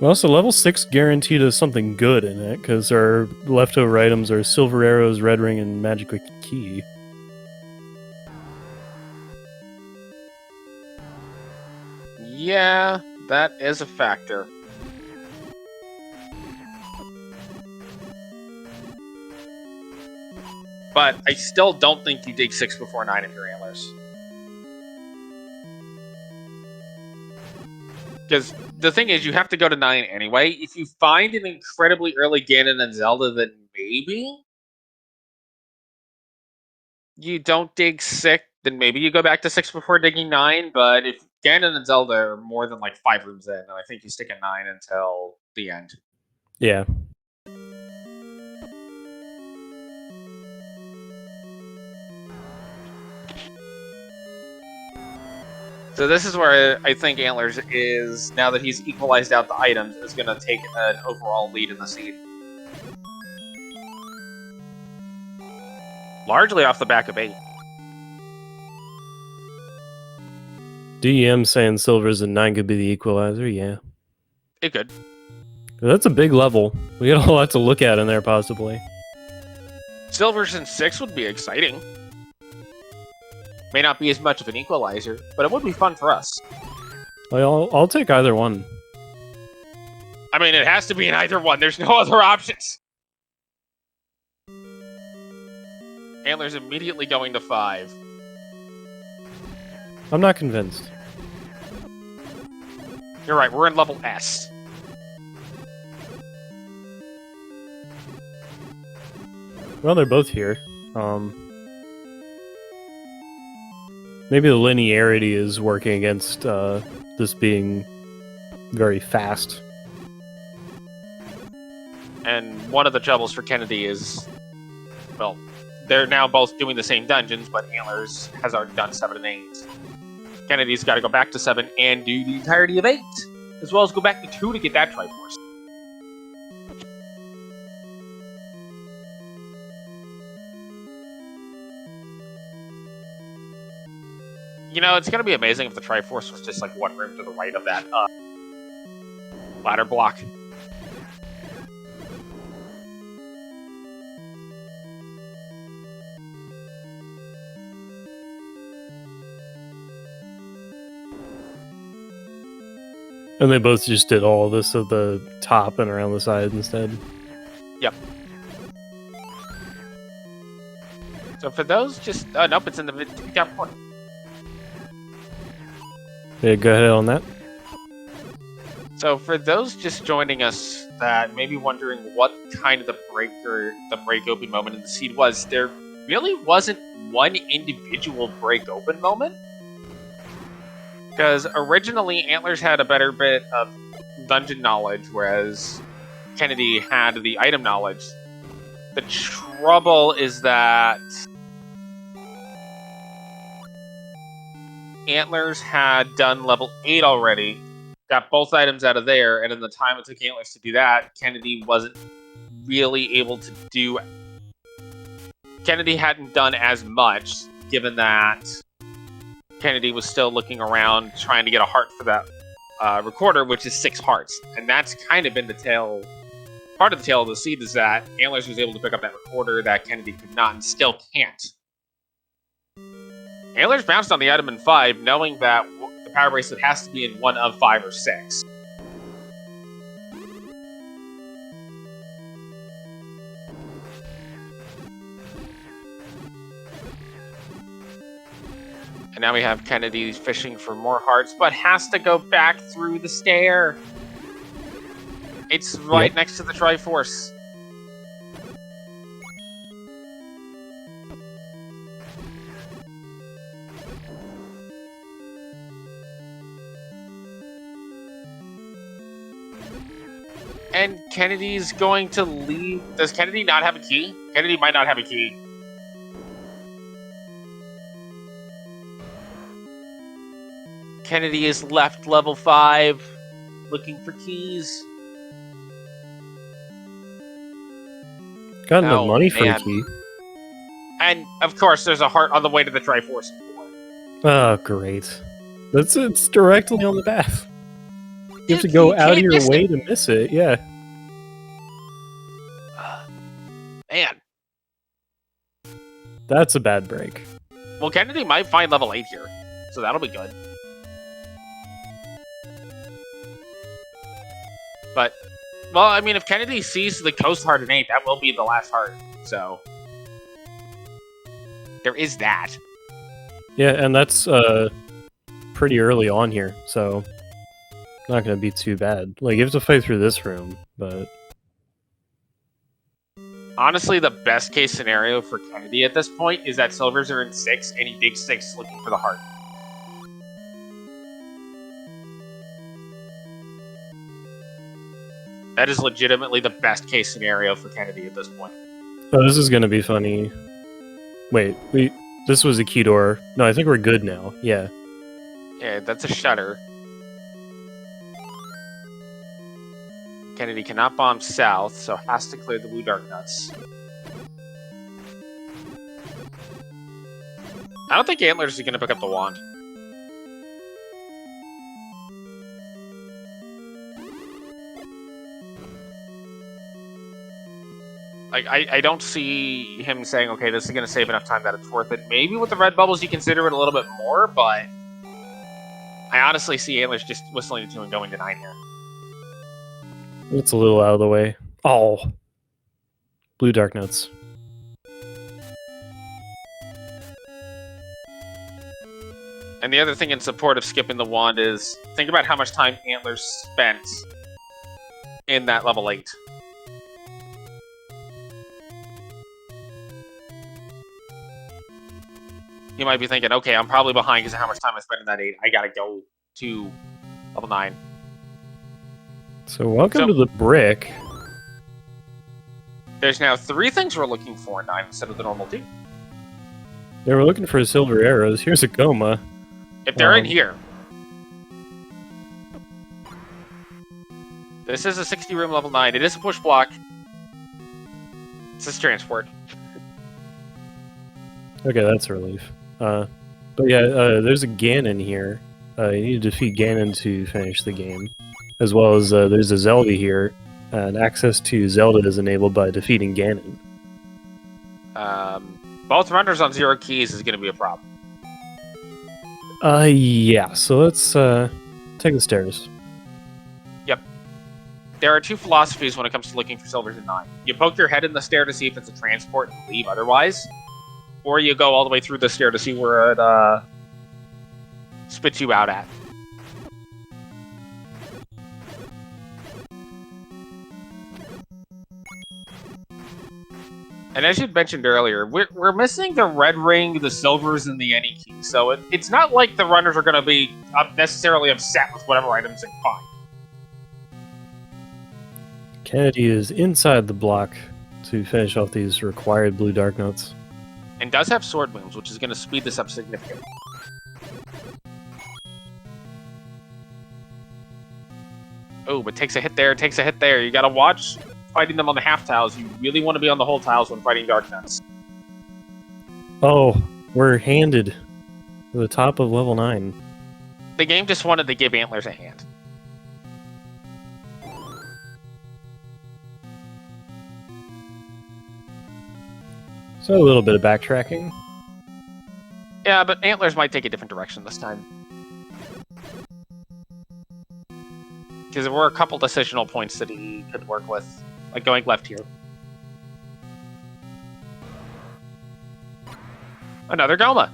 Well, so level 6 guaranteed us something good in it, because our leftover items are Silver Arrows, Red Ring, and Magic Key. Yeah, that is a factor. But I still don't think you dig 6 before 9 if you're Antlers. Because the thing is, you have to go to 9 anyway. If you find an incredibly early Ganon and Zelda, then maybe you don't dig 6. Then maybe you go back to 6 before digging 9. But if Ganon and Zelda are more than like 5 rooms in, then I think you stick at 9 until the end. Yeah. So this is where I think Antlers is, now that he's equalized out the items, is going to take an overall lead in the seed. Largely off the back of 8. DEM saying Silvers and 9 could be the equalizer, yeah. It could. That's a big level. We got a lot to look at in there, possibly. Silvers in 6 would be exciting. May not be as much of an equalizer, but it would be fun for us. I'll take either one. I mean, it has to be in either one. There's no other options. Antler's immediately going to 5. I'm not convinced. You're right, we're in level S. Well, they're both here. Maybe the linearity is working against this being very fast. And one of the troubles for Kennedy is, well, they're now both doing the same dungeons, but Antlerz has already done 7 and 8. Kennedy's got to go back to 7 and do the entirety of 8, as well as go back to 2 to get that Triforce. You know, it's going to be amazing if the Triforce was just like one room to the right of that ladder block. And they both just did all this at the top and around the side instead. Yep. So for those, just... nope, it's in the top corner. Yeah, go ahead on that. So for those just joining us that may be wondering what kind of the break open moment in the seed was, there really wasn't one individual break open moment. Because originally Antlerz had a better bit of dungeon knowledge, whereas Kennedy had the item knowledge. The trouble is that Antlerz had done level 8 already, got both items out of there, and in the time it took Antlerz to do that, Kennedy wasn't really able to do... Kennedy hadn't done as much, given that Kennedy was still looking around, trying to get a heart for that recorder, which is 6 hearts. And that's kind of been the tail... Part of the tail of the seed is that Antlerz was able to pick up that recorder that Kennedy could not, and still can't. Antlerz bounced on the item in 5, knowing that the power bracelet has to be in one of 5 or 6. And now we have Kennedy fishing for more hearts, but has to go back through the stair. It's right next to the Triforce. And Kennedy's going to leave. Does Kennedy not have a key? Kennedy might not have a key. Kennedy is left level 5, looking for keys. Got enough money for a key. And, of course, there's a heart on the way to the Triforce. Oh, great. It's directly on the path. You have to go out of your way to miss it, yeah. Man. That's a bad break. Well, Kennedy might find level 8 here, so that'll be good. But, well, I mean, if Kennedy sees the Coast Heart in 8, that will be the last heart, so... There is that. Yeah, and that's pretty early on here, so... Not gonna be too bad. Like, you have to fight through this room, but... Honestly, the best case scenario for Kennedy at this point is that silvers are in 6, and he digs 6 looking for the heart. That is legitimately the best case scenario for Kennedy at this point. Oh, this is gonna be funny. Wait, this was a key door. No, I think we're good now. Yeah. Yeah, that's a shutter. Kennedy cannot bomb south, so has to clear the blue dark nuts. I don't think Antlerz is going to pick up the wand. Like, I don't see him saying, okay, this is going to save enough time that it's worth it. Maybe with the red bubbles you consider it a little bit more, but I honestly see Antlerz just whistling to 2 and going to 9 here. It's a little out of the way. Oh. Blue dark nuts. And the other thing in support of skipping the wand is, think about how much time Antlerz spent in that level 8. You might be thinking, okay, I'm probably behind because of how much time I spent in that 8. I gotta go to level 9. So welcome to the brick. There's now 3 things we're looking for in 9 instead of the normal 2. Yeah, we're looking for silver arrows. Here's a Goma. If they're in here. This is a 60 room level 9. It is a push block. This is transport. Okay, that's a relief. But yeah, there's a Ganon here. You need to defeat Ganon to finish the game. As well as there's a Zelda here, and access to Zelda is enabled by defeating Ganon. Both runners on 0 keys is going to be a problem. Yeah, so let's take the stairs. Yep. There are 2 philosophies when it comes to looking for silvers in 9. You poke your head in the stair to see if it's a transport and leave otherwise, or you go all the way through the stair to see where it spits you out at. And as you mentioned earlier, we're missing the red ring, the silvers, and the any key. So it's not like the runners are going to be necessarily upset with whatever items they find. Kennedy is inside the block to finish off these required blue dark nuts. And does have sword wounds, which is going to speed this up significantly. Oh, but takes a hit there, takes a hit there. You got to watch fighting them on the half tiles. You really want to be on the whole tiles when fighting dark nuts. Oh, we're handed to the top of level 9. The game just wanted to give Antlerz a hand. So a little bit of backtracking. Yeah, but Antlerz might take a different direction this time. Because there were a couple decisional points that he could work with, like going left here. Another Goma.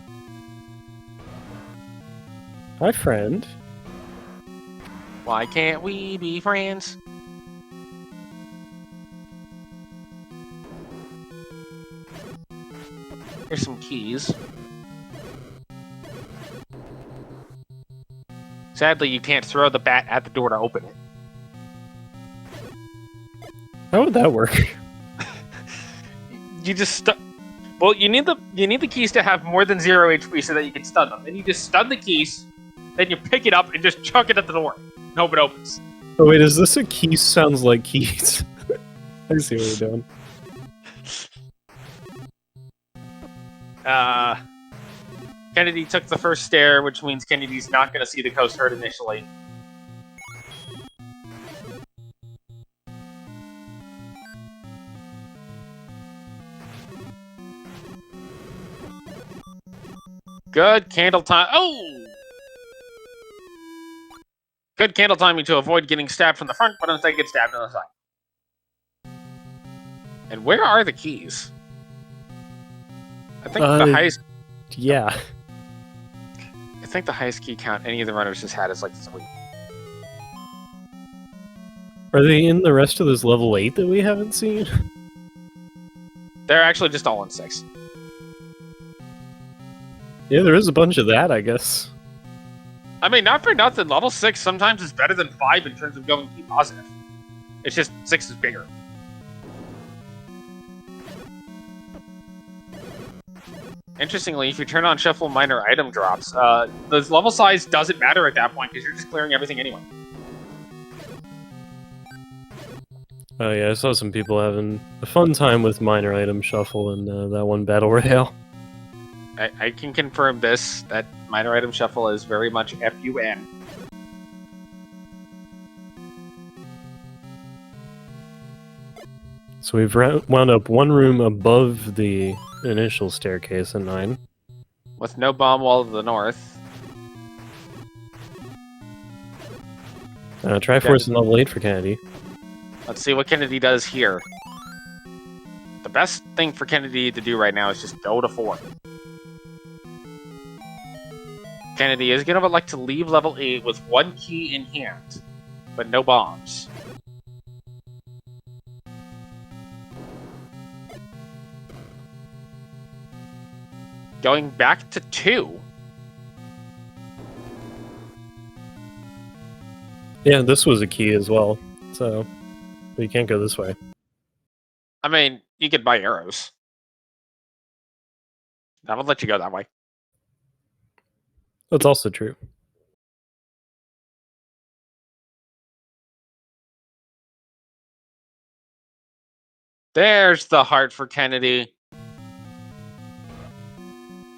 Hi, friend. Why can't we be friends? Here's some keys. Sadly, you can't throw the bat at the door to open it. How would that work? You just well, you need the keys to have more than 0 HP so that you can stun them. Then you just stun the keys, then you pick it up and just chuck it at the door and hope it opens. Oh wait, is this a key sounds like keys? I see what you're doing. Kennedy took the first stair, which means Kennedy's not going to see the coast herd initially. Good candle time. Oh! Good candle timing to avoid getting stabbed from the front, but instead get stabbed on the side. And where are the keys? I think the highest... Yeah. I think the highest key count any of the runners has had is like 3. Are they in the rest of this level 8 that we haven't seen? They're actually just all in 6. Yeah, there is a bunch of that, I guess. I mean, not for nothing, level 6 sometimes is better than 5 in terms of going key positive. It's just 6 is bigger. Interestingly, if you turn on shuffle minor item drops, the level size doesn't matter at that point because you're just clearing everything anyway. Oh yeah, I saw some people having a fun time with minor item shuffle in that one battle royale. I can confirm this, that minor item shuffle is very much FUN. So we've wound up one room above the initial staircase in 9. With no bomb wall to the north. Triforce in level 8 for Kennedy. Let's see what Kennedy does here. The best thing for Kennedy to do right now is just go to 4. Kennedy is going to like to leave level 8 with 1 key in hand, but no bombs. Going back to 2. Yeah, this was a key as well, so but you can't go this way. I mean, you could buy arrows. That would let you go that way. That's also true. There's the heart for Kennedy.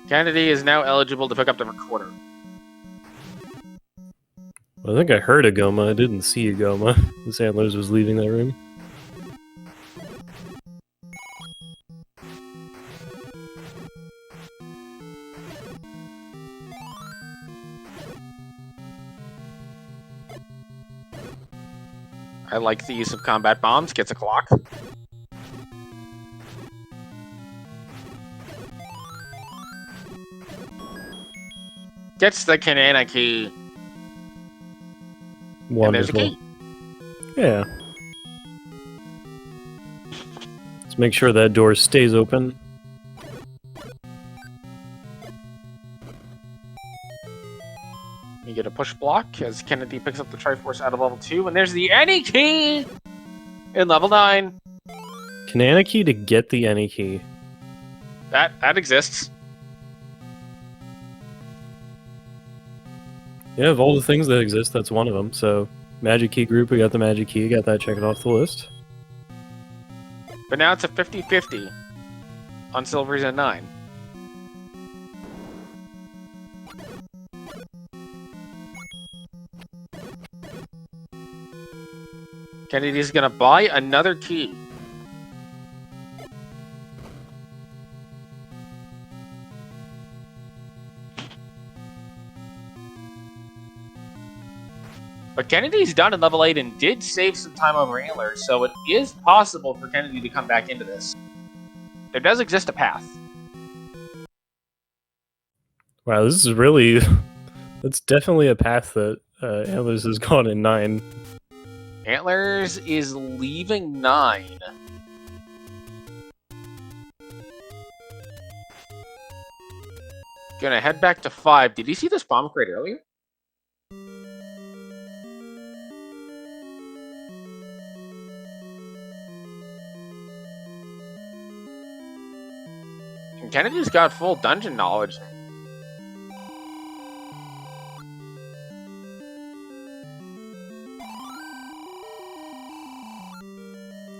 Kennedy is now eligible to pick up the recorder. I think I heard a Goma. I didn't see a Goma. This Antlerz was leaving that room. I like the use of combat bombs. Gets a clock. Gets the kennedij key. Wonderful. And there's a key. Yeah. Let's make sure that door stays open. You get a push block as Kennedy picks up the Triforce out of level 2, and there's the any key in level 9. Kennedij key to get the any key. That exists. Yeah, of all the things that exist, that's one of them. So, magic key group, we got the magic key, got that checked off the list. But now it's a 50-50 on Silver's at 9. Kennedy's gonna buy another key. But Kennedy's done in level 8 and did save some time over Antlerz, so it is possible for Kennedy to come back into this. There does exist a path. Wow, this is really... that's definitely a path that Antlerz has gone in 9. Antlerz is leaving 9. Gonna head back to 5. Did you see this bomb crate earlier? And Kennedy's got full dungeon knowledge.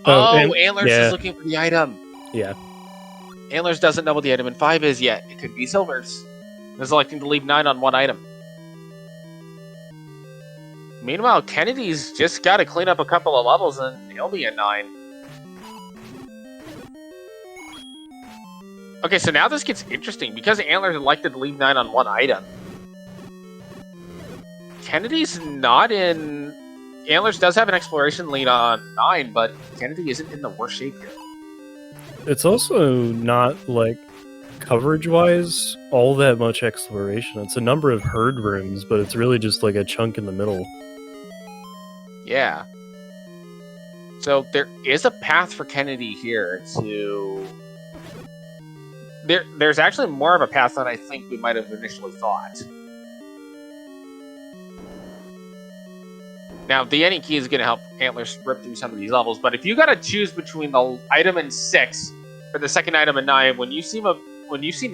Oh, Antlerz is looking for the item. Yeah. Antlerz doesn't know what the item in 5 is yet. It could be Silver's. He's electing to leave 9 on 1 item. Meanwhile, Kennedy's just got to clean up a couple of levels and he'll be at 9. Okay, so now this gets interesting. Because Antlerz elected to leave 9 on 1 item, Kennedy's not in... Antlerz does have an exploration lead on 9, but Kennedy isn't in the worst shape here. It's also not, like, coverage-wise, all that much exploration. It's a number of herd rooms, but it's really just, like, a chunk in the middle. Yeah. So there is a path for Kennedy here to... There's actually more of a path than I think we might have initially thought. Now, the any key is going to help Antlerz rip through some of these levels, but if you got to choose between the item in 6 for the second item in 9, when you've seen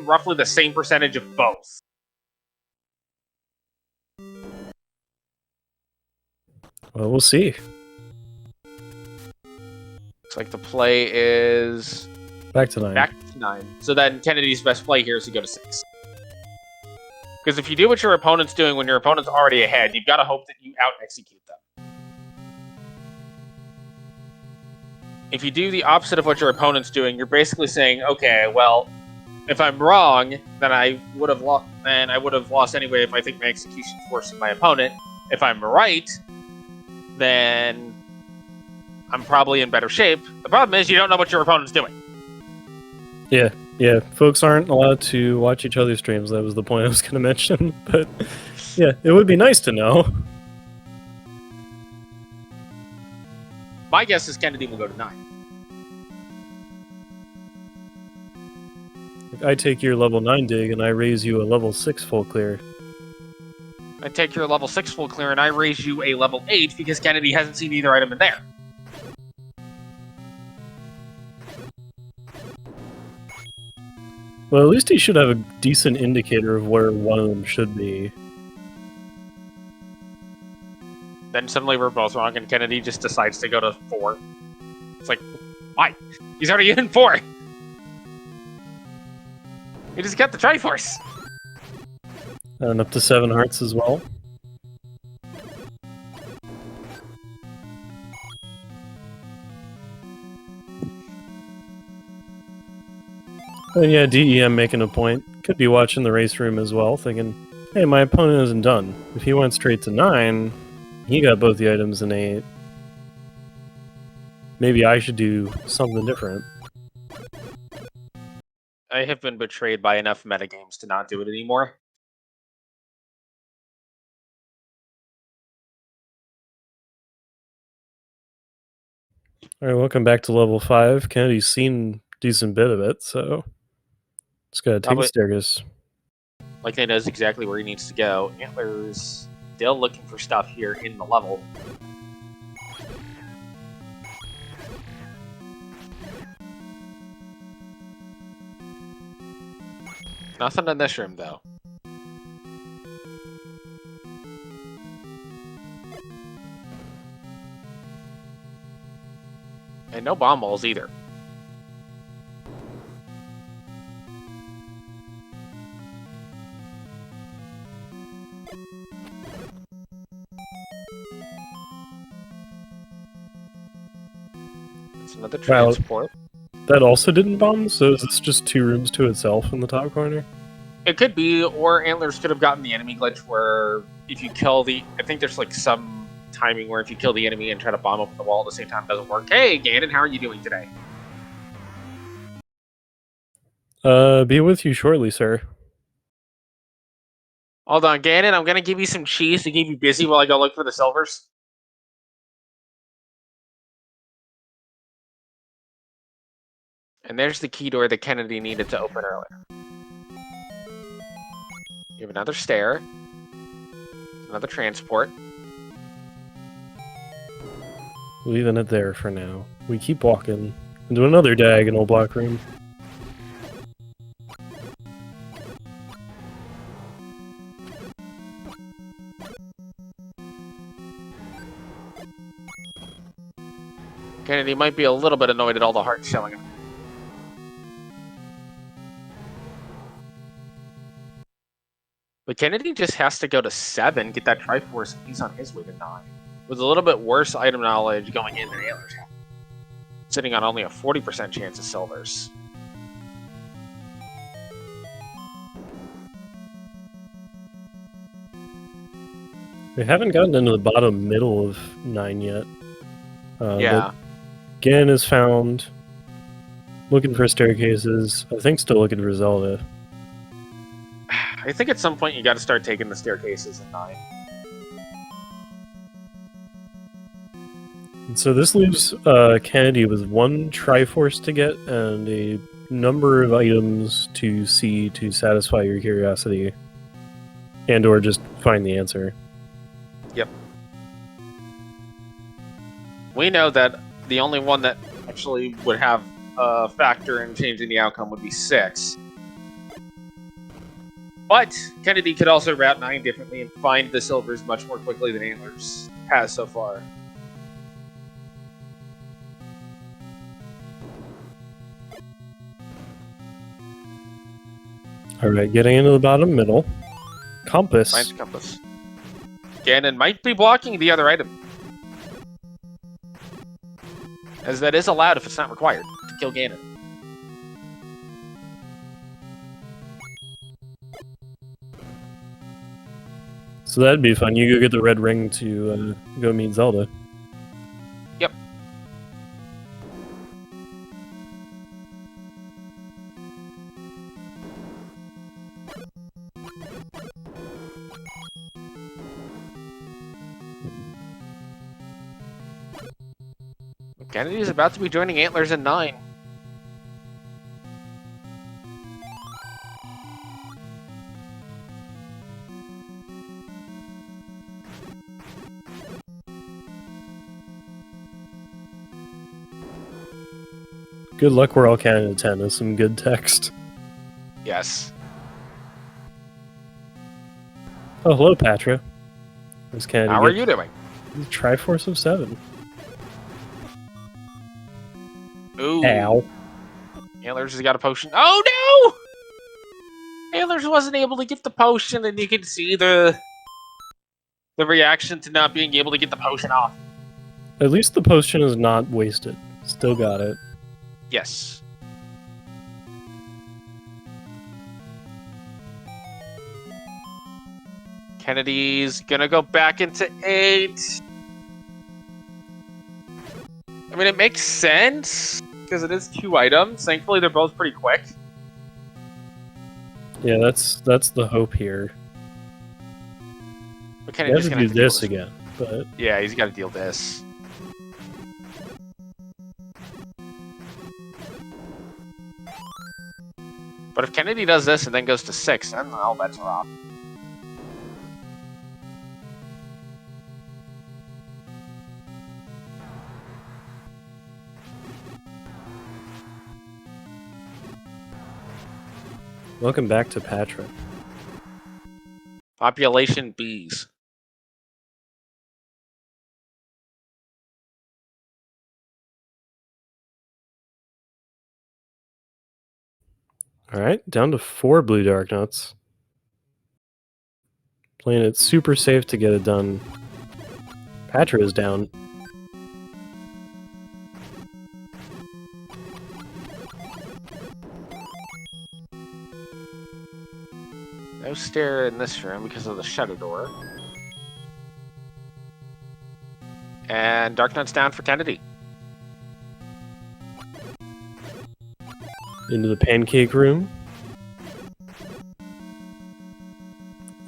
roughly the same percentage of both. Well, we'll see. Looks like the play is... Back to 9. Back to 9. So then Kennedy's best play here is to go to 6. Because if you do what your opponent's doing when your opponent's already ahead, you've got to hope that you out-execute them. If you do the opposite of what your opponent's doing, you're basically saying, okay, well, if I'm wrong, then I would have lost anyway if I think my execution's worse than my opponent. If I'm right, then I'm probably in better shape. The problem is you don't know what your opponent's doing. Yeah, folks aren't allowed to watch each other's streams. That was the point I was going to mention. But yeah, it would be nice to know. My guess is Kennedy will go to 9. I take your level 9 dig and I raise you a level 6 full clear. I take your level 6 full clear and I raise you a level 8 because Kennedy hasn't seen either item in there. Well, at least he should have a decent indicator of where one of them should be. Then suddenly we're both wrong and Kennedy just decides to go to 4. It's like, why? He's already in 4! He just got the Triforce! And up to 7 hearts as well. And yeah, DEM making a point. Could be watching the race room as well, thinking, hey, my opponent isn't done. If he went straight to 9, he got both the items in 8. Maybe I should do something different. I have been betrayed by enough metagames to not do it anymore. Alright, welcome back to level 5. Kennedy's seen a decent bit of it, so just gotta take a staircase. Like he knows exactly where he needs to go. Antler's still looking for stuff here in the level. Nothing in this room, though. And no bomb balls either. It's another transport. That also didn't bomb, so is this just 2 rooms to itself in the top corner? It could be, or Antlers could have gotten the enemy glitch where if you kill the... I think there's like some timing where if you kill the enemy and try to bomb open the wall at the same time, it doesn't work. Hey, Ganon, how are you doing today? Be with you shortly, sir. Hold on, Ganon, I'm going to give you some cheese to keep you busy while I go look for the silvers. And there's the key door that Kennedy needed to open earlier. You have another stair. Another transport. Leaving it there for now. We keep walking into another diagonal block room. Kennedy might be a little bit annoyed at all the hearts showing up. But Kennedy just has to go to 7, get that Triforce, and he's on his way to 9. With a little bit worse item knowledge going in than Antlers have. Sitting on only a 40% chance of silvers. We haven't gotten into the bottom middle of 9 yet. Yeah. Ganon is found. Looking for staircases. I think still looking for Zelda. I think at some point you got to start taking the staircases in 9. And so this leaves Kennedy with 1 Triforce to get and a number of items to see to satisfy your curiosity. And or just find the answer. Yep. We know that the only one that actually would have a factor in changing the outcome would be 6. But Kennedy could also route 9 differently and find the silvers much more quickly than Antlers has so far. Alright, getting into the bottom middle. Compass. Finds compass. Ganon might be blocking the other item. As that is allowed if it's not required to kill Ganon. So that'd be fun. You go get the red ring to go meet Zelda. Yep. Kennedy's about to be joining Antlers in 9. Good luck, we're all Canada 10 is some good text. Yes. Oh, hello, Patra. There's Canada. How are you doing? Triforce of 7. Ooh. Ow. Antlers has got a potion. Oh no! Antlers wasn't able to get the potion, and you can see the reaction to not being able to get the potion off. At least the potion is not wasted. Still got it. Yes. Kennedy's gonna go back into 8. I mean, it makes sense, because it is 2 items. Thankfully, they're both pretty quick. Yeah, that's the hope here. But He Kennedy's has to gonna do have to deal this with again, but... Yeah, he's got to deal with this. But if Kennedy does this and then goes to 6, then all bets are off. Welcome back to Patra. Population Bs. Alright, down to 4 blue dark nuts. Playing it super safe to get it done. Patra is down. No stair in this room because of the shutter door. And Dark Knight's down for Kennedy. Into the pancake room.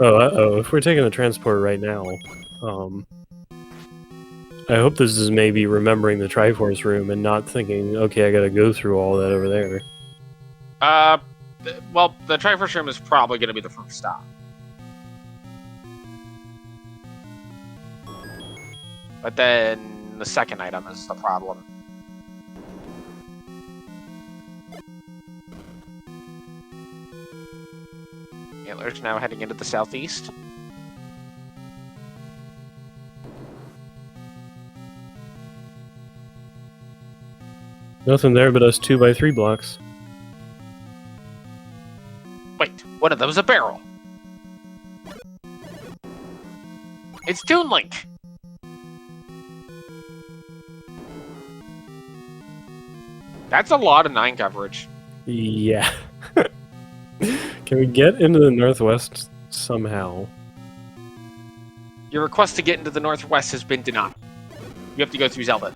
Oh, uh-oh, if we're taking the transport right now, I hope this is maybe remembering the Triforce room and not thinking, okay, I gotta go through all that over there. Well, the Triforce room is probably going to be the first stop. But then the second item is the problem. Antler's now heading into the southeast. Nothing there but us 2x3 blocks. Wait, one of them's a barrel. It's Toon Link. That's a lot of 9 coverage. Yeah. Can we get into the northwest somehow? Your request to get into the northwest has been denied. You have to go through Zelda.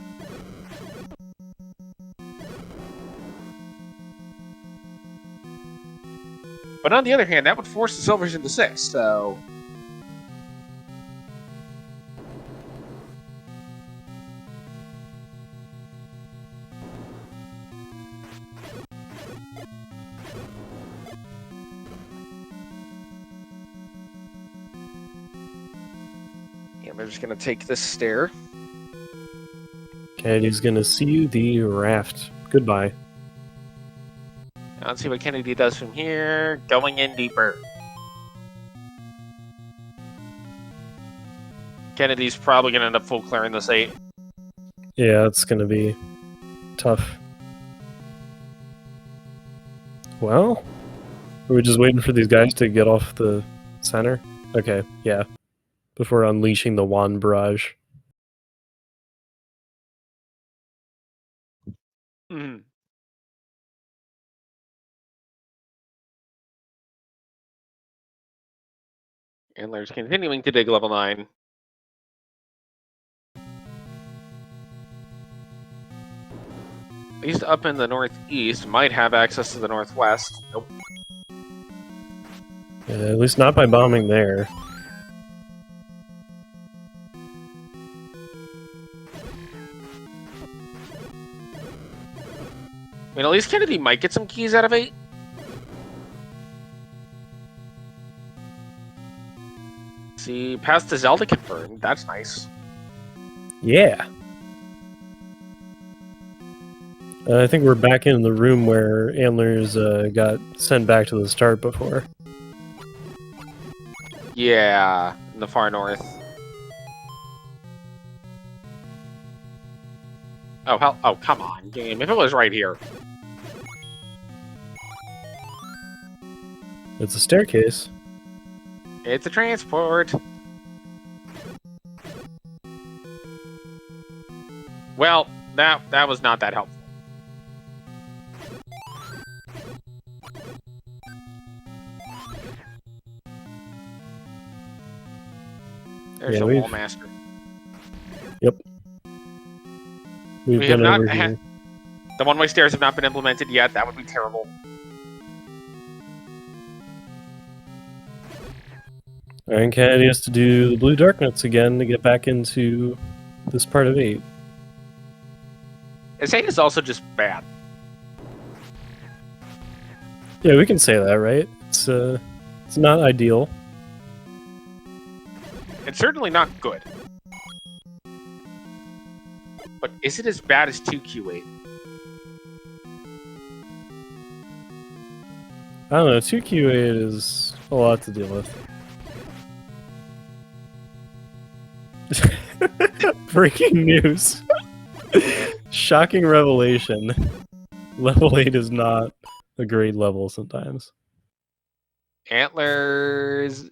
But on the other hand, that would force the Silvers into 6, so... Yeah, they're just gonna take this stair. Kennedy's gonna see the raft. Goodbye. Now let's see what Kennedy does from here. Going in deeper. Kennedy's probably gonna end up full clearing this 8. Yeah, it's gonna be tough. Well, are we just waiting for these guys to get off the center? Okay, yeah. Before unleashing the wand barrage. Mm-hmm. Antler's continuing to dig level 9. At least up in the northeast, might have access to the northwest. Nope. Yeah, at least not by bombing there. mean, at least Kennedy might get some keys out of 8. See, past the Zelda confirmed. That's nice. Yeah. I think we're back in the room where Antlerz got sent back to the start before. Yeah, in the far north. Oh, hell. Oh, come on, game. If it was right here. It's a staircase. It's a transport. Well, that was not that helpful. There's the wall master. Yep. We've been over here. The one-way stairs have not been implemented yet. That would be terrible. And Kennedy has to do the blue dark nuts again to get back into this part of 8. This 8 is also just bad. Yeah, we can say that, right? It's not ideal. It's certainly not good. But is it as bad as 2Q8? I don't know, 2Q8 is a lot to deal with. Breaking news. Shocking revelation. Level 8 is not a great level sometimes. Antlerz...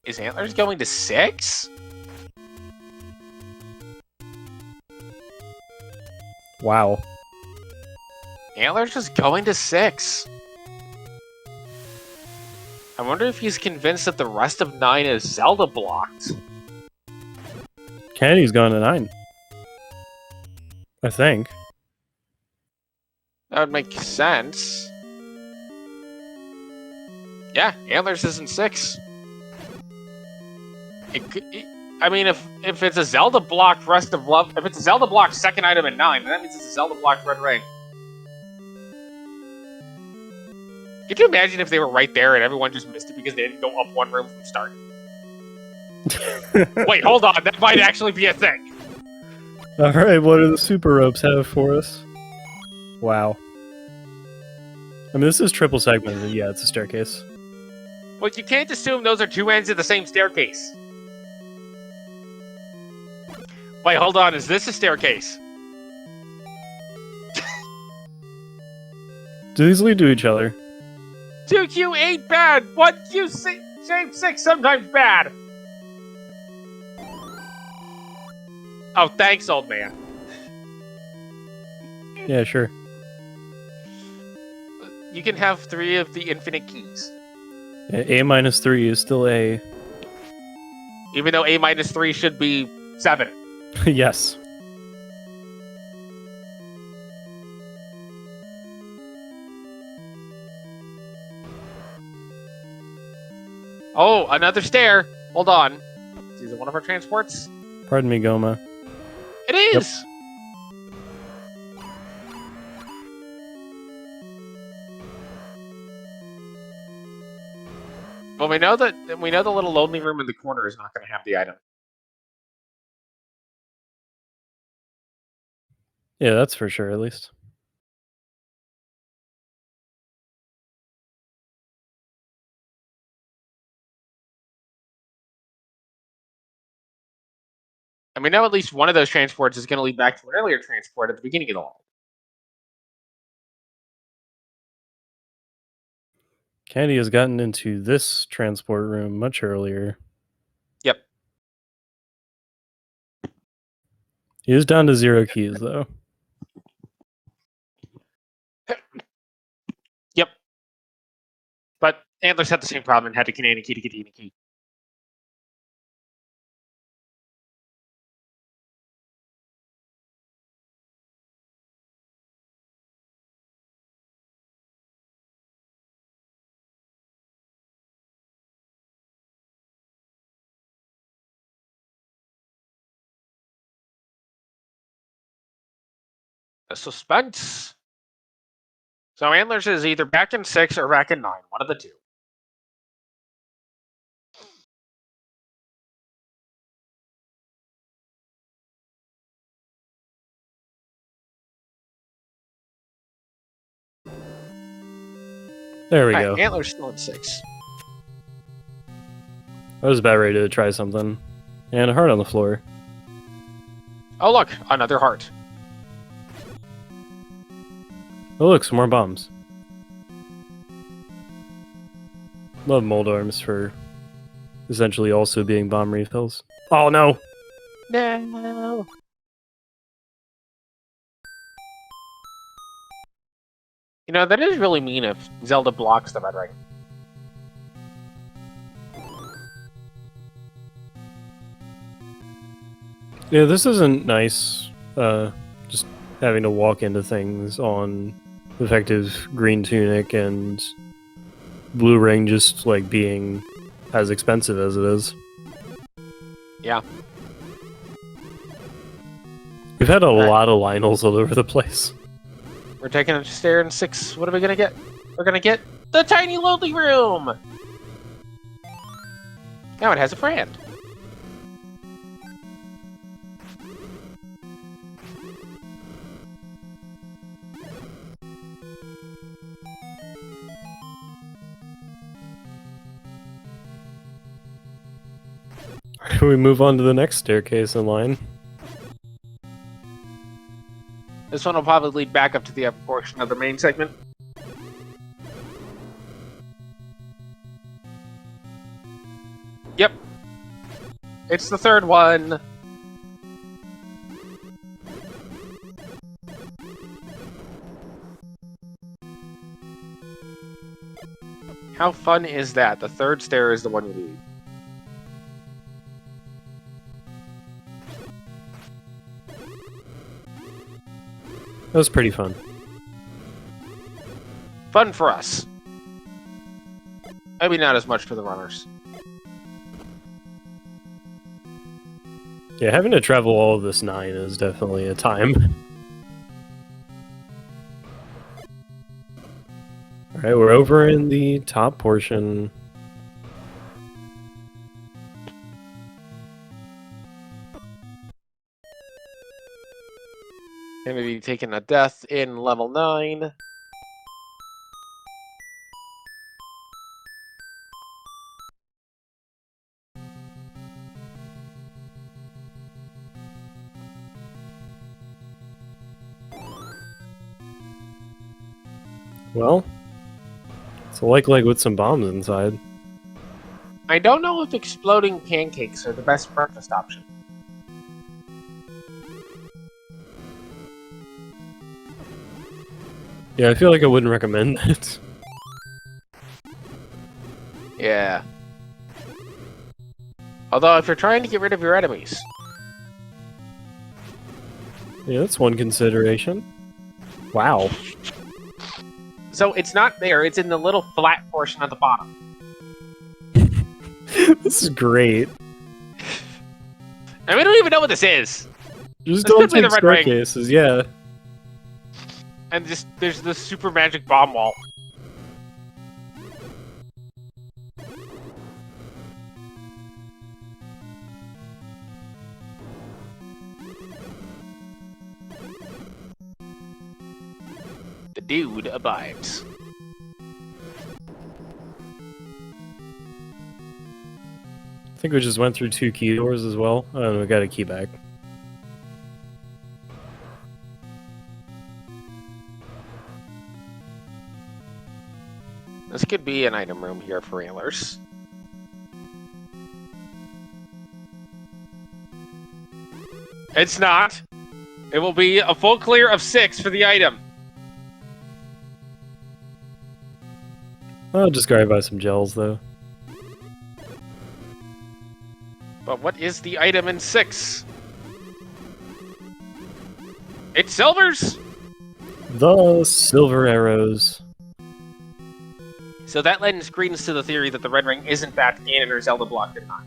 Is Antlerz going to 6? Wow. Antlerz is going to 6. I wonder if he's convinced that the rest of 9 is Zelda blocked. Kennedy's gone to 9. I think. That would make sense. Yeah, Antlerz is in 6. I mean, if it's a Zelda blocked rest of love, if it's a Zelda blocked second item in 9, then that means it's a Zelda blocked red ring. Could you imagine if they were right there and everyone just missed it because they didn't go up one room from start? Wait, hold on. That might actually be a thing. Alright, what do the super ropes have for us? Wow. I mean, this is triple segmented. Yeah, it's a staircase. But you can't assume those are two ends of the same staircase. Wait, hold on. Is this a staircase? Do these lead to each other? 2Q8 bad. 1Q6 sometimes bad. Oh, thanks, old man. Yeah, sure. You can have 3 of the infinite keys. A-3 is still A. Even though A-3 should be 7. Yes. Oh, another stair. Hold on. Is it one of our transports? Pardon me, Goma. It is! Yep. Well, we know the little lonely room in the corner is not going to have the item. Yeah, that's for sure, at least. And we know at least one of those transports is going to lead back to an earlier transport at the beginning of the level. Kennedy has gotten into this transport room much earlier. Yep. He is down to 0 keys, though. Yep. But Antlerz had the same problem and had to Canadian key to get a key. The suspense. So Antlerz is either back in 6 or back in 9. One of the two. There we Alright, go. Antlerz still in 6. I was about ready to try something. And a heart on the floor. Oh look, another heart. Oh look, some more bombs. Love mold arms for essentially also being bomb refills. Oh no! No. You know, that is really mean if Zelda blocks the red ring. Yeah, this isn't nice. Just having to walk into things on effective green tunic and blue ring just like being as expensive as it is. Yeah. We've had a Alright. lot of Lionels all over the place. We're taking a stare in 6. What are we gonna get? We're gonna get the tiny lonely room! Now it has a friend. We move on to the next staircase in line. This one will probably lead back up to the upper portion of the main segment. Yep. It's the third one. How fun is that? The third stair is the one you need. That was pretty fun. Fun for us. Maybe not as much for the runners. Yeah, having to travel all of this 9 is definitely a time. Alright, we're over in the top portion. Gonna be taking a death in level 9. Well, it's a like with some bombs inside. I don't know if exploding pancakes are the best breakfast option. Yeah, I feel like I wouldn't recommend it. Yeah. Although, if you're trying to get rid of your enemies. Yeah, that's one consideration. Wow. So, it's not there, it's in the little flat portion at the bottom. This is great. And we don't even know what this is. Just This don't could be the take red ring. staircases, yeah. And just there's the super magic bomb wall. The dude abides. I think we just went through 2 key doors as well. Oh, we got a key back. This could be an item room here for Antlerz. It's not. It will be a full clear of 6 for the item. I'll just go buy some gels, though. But what is the item in 6? It's silvers! The silver arrows. So that lends credence to the theory that the red ring is in fact Ganon or Zelda blocked in 9.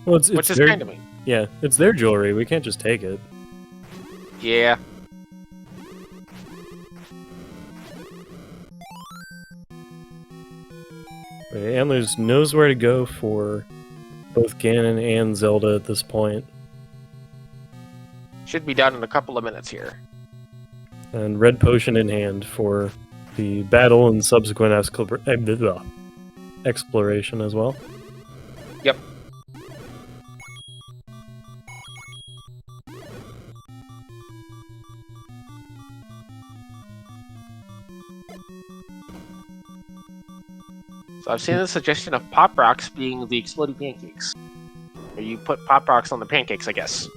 Well, it's Which is very, kind of mean. Yeah, it's their jewelry. We can't just take it. Yeah. Antlerz knows where to go for both Ganon and Zelda at this point. Should be done in a couple of minutes here. And red potion in hand for the battle and subsequent exploration as well. Yep. So I've seen the suggestion of Pop Rocks being the exploding pancakes. Or you put Pop Rocks on the pancakes, I guess.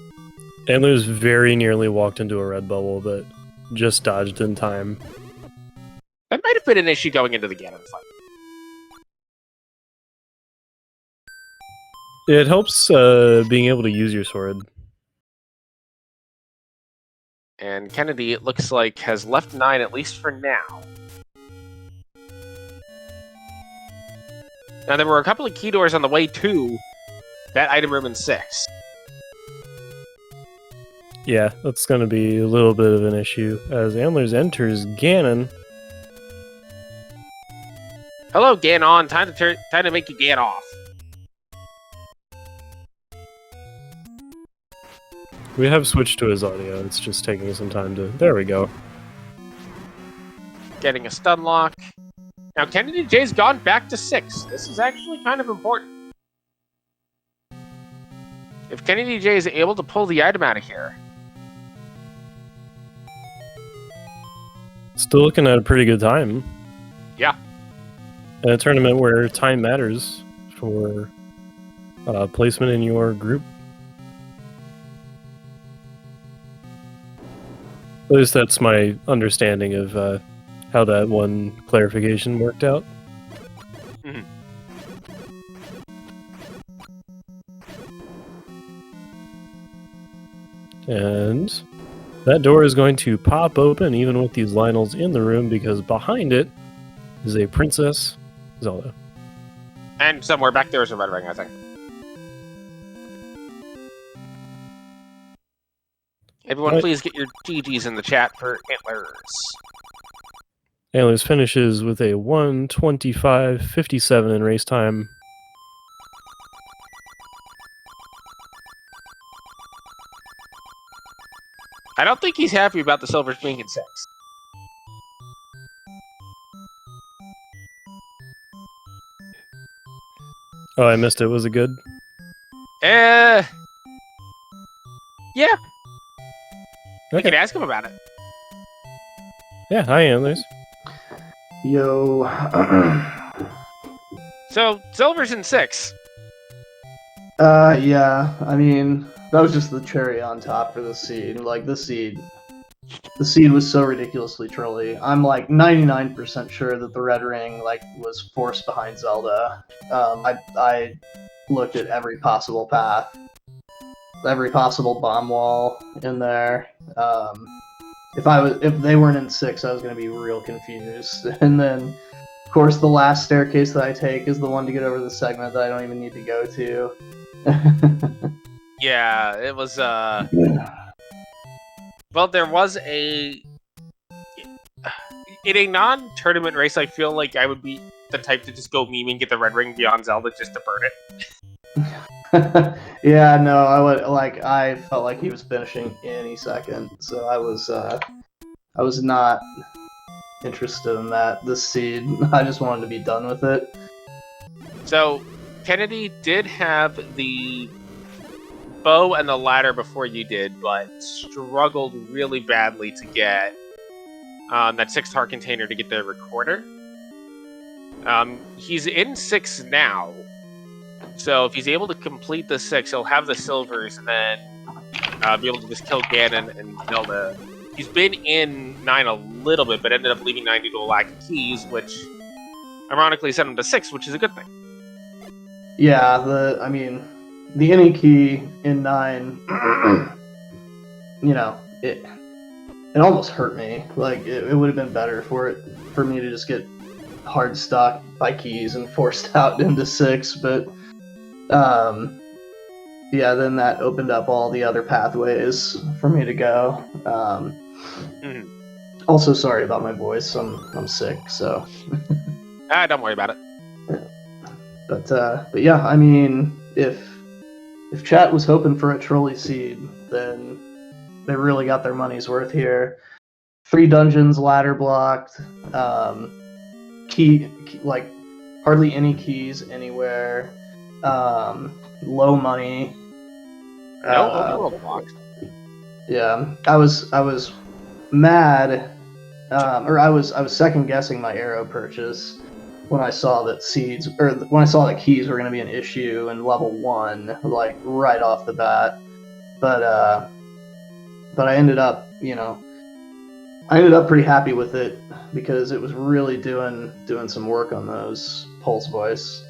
Antlerz very nearly walked into a red bubble, but just dodged in time. That might have been an issue going into the Ganon fight. It helps being able to use your sword. And Kennedy, it looks like, has left 9, at least for now. Now, there were a couple of key doors on the way to that item room in 6. Yeah, that's going to be a little bit of an issue. As Antlerz enters Ganon. Hello, Ganon. Time to make you Gan off. We have switched to his audio. It's just taking some time to... There we go. Getting a stun lock. Now, Kennedy J's gone back to 6. This is actually kind of important. If Kennedy J is able to pull the item out of here... Still looking at a pretty good time. Yeah. In a tournament where time matters for placement in your group. At least that's my understanding of how that one clarification worked out. Mm-hmm. And that door is going to pop open even with these Lionels in the room because behind it is a Princess Zelda. And somewhere back there is a red ring, I think. Everyone, please get your GGs in the chat for Antlerz. Antlerz finishes with a 1:25.57 in race time. I don't think he's happy about the silvers being in 6. Oh, I missed it. Was it good? Yeah. We Okay. can ask him about it. Yeah, hi, Antlerz. Yo. So, silver's in 6. Yeah, I mean, that was just the cherry on top for the seed. Like, the seed was so ridiculously trolly. I'm like 99% sure that the red ring, like, was forced behind Zelda. I looked at every possible path, every possible bomb wall in there. If they weren't in 6, I was gonna be real confused. And then, of course, the last staircase that I take is the one to get over the segment that I don't even need to go to. Yeah, it was, Yeah. Well, there was in a non-tournament race, I feel like I would be the type to just go meme and get the red ring beyond Zelda just to burn it. Yeah, no, I felt like he was finishing any second, so I was not interested in that. This seed, I just wanted to be done with it. So, Kennedy did have the bow and the ladder before you did, but struggled really badly to get that 6-star container to get the recorder. He's in 6 now, so if he's able to complete the 6, he'll have the silvers and then be able to just kill Ganon and Zelda. He's been in 9 a little bit, but ended up leaving 9 due to a lack of keys, which ironically sent him to 6, which is a good thing. Yeah, the any key in 9, it almost hurt me. Like, it would have been better for me to just get hard stuck by keys and forced out into 6, but yeah, then that opened up all the other pathways for me to go. Also, sorry about my voice. I'm sick, so. Don't worry about it. But yeah, I mean, if chat was hoping for a trolley seed, then they really got their money's worth here. 3 dungeons, ladder blocked, key like hardly any keys anywhere, low money. No overworld blocks. Yeah, I was mad, or I was second guessing my arrow purchase when I saw that when I saw that keys were going to be an issue in level 1, like right off the bat. But I ended up, pretty happy with it because it was really doing some work on those pulse voice.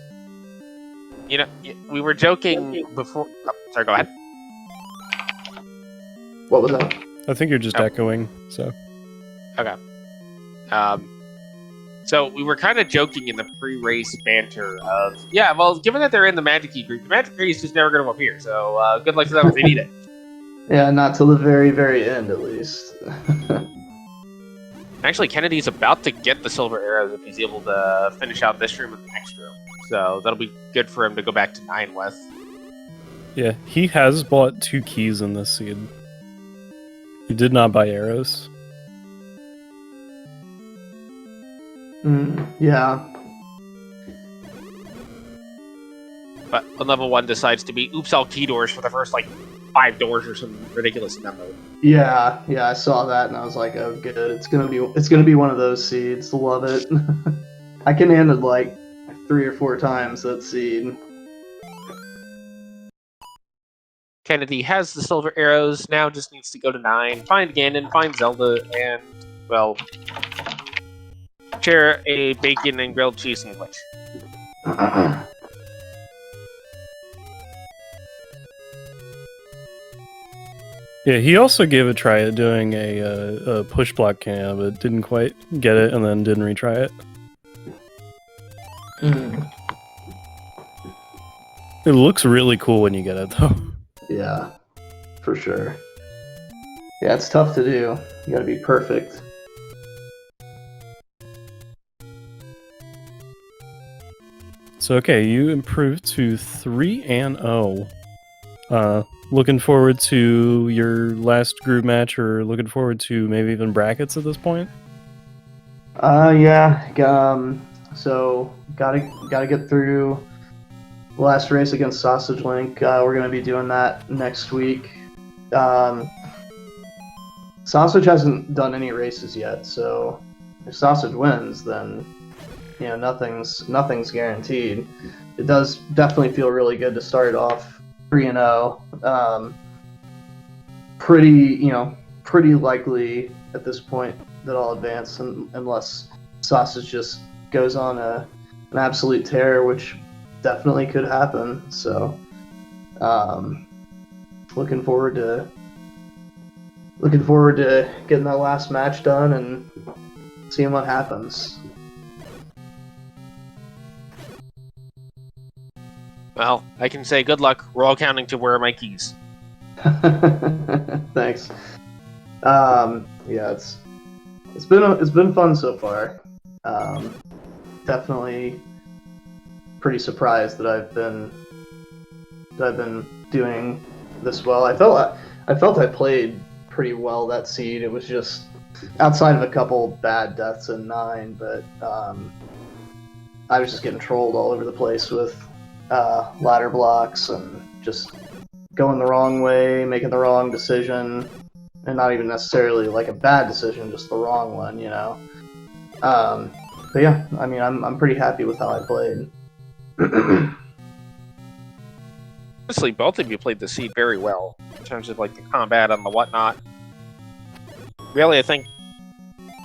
We were joking before. Oh, sorry, go ahead. What was that? I think you're just echoing, so. Okay. So we were kind of joking in the pre-race banter of, yeah, well, given that they're in the Magic Key group, the Magic Key is just never going to appear, so good luck to them if they need it. Yeah, not till the very, very end, at least. Actually, Kennedy's about to get the silver arrows if he's able to finish out this room and the next room. So that'll be good for him to go back to 9 with. Yeah, he has bought 2 keys in this seed. He did not buy arrows. Yeah. But on level 1 decides to be oops all key doors for the first, 5 doors or some ridiculous number. Yeah, I saw that and I was like, oh good, it's gonna be one of those seeds. Love it. I commanded 3 or 4 times that seed. Kennedy has the silver arrows, now just needs to go to 9, find Ganon, find Zelda, and, well, share a bacon and grilled cheese sandwich. Yeah, he also gave a try at doing a push block cam, but didn't quite get it, and then didn't retry it. It looks really cool when you get it, though. Yeah, for sure. Yeah, it's tough to do. You gotta be perfect. So, okay, you improved to 3-0. Looking forward to your last group match, or looking forward to maybe even brackets at this point? Yeah. So gotta get through the last race against Sausage Link. We're gonna be doing that next week. Sausage hasn't done any races yet, so if Sausage wins, then nothing's guaranteed. It does definitely feel really good to start off 3-0. Pretty likely at this point that I'll advance unless Sausage just goes on an absolute tear, which definitely could happen. So, looking forward to getting that last match done and seeing what happens. Well, I can say good luck. We're all counting to where are my keys. Thanks. Yeah, it's been fun so far. Definitely pretty surprised that I've been doing this well. I felt I played pretty well that seed. It was just outside of a couple bad deaths in 9, but I was just getting trolled all over the place with ladder blocks and just going the wrong way, making the wrong decision, and not even necessarily a bad decision, just the wrong one, But yeah, I mean, I'm pretty happy with how I played. Honestly, both of you played the seed very well in terms of the combat and the whatnot. Really, I think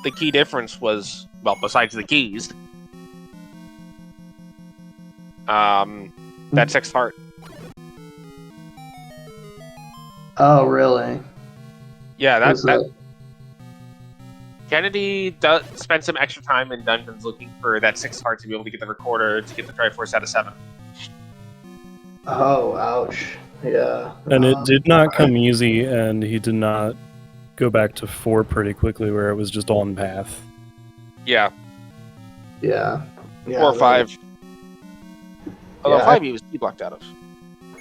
the key difference was, well, besides the keys, that 6th heart. Oh, really? Yeah, that Kennedy spent some extra time in dungeons looking for that 6th heart to be able to get the recorder to get the Triforce out of 7. Oh, ouch. Yeah. And it did not come easy, and he did not go back to 4 pretty quickly, where it was just on path. Yeah, Yeah. 4 or 5. Although Yeah, 5 he was blocked out of.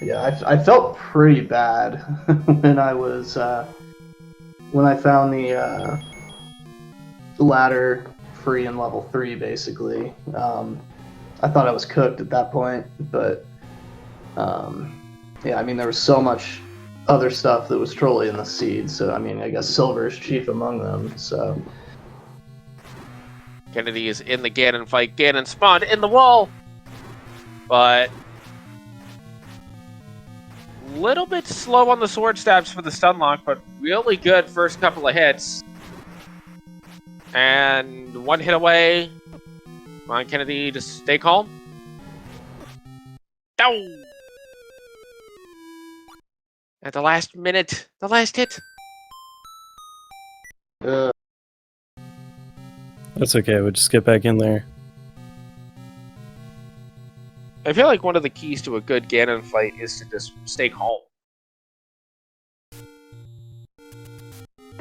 Yeah, I felt pretty bad when I was when I found the ladder free in level 3. Basically, I thought I was cooked at that point, but yeah, I mean there was so much other stuff that was trolly in the seed. So I mean, I guess silver is chief among them. So Kennedy is in the Ganon fight. Ganon spawned in the wall, but little bit slow on the sword stabs for the stun lock, but really good first couple of hits. And 1 hit away. Come on, Kennedy, just stay calm. Down! At the last minute, the last hit. That's okay, we'll just get back in there. I feel like one of the keys to a good Ganon fight is to just stay calm.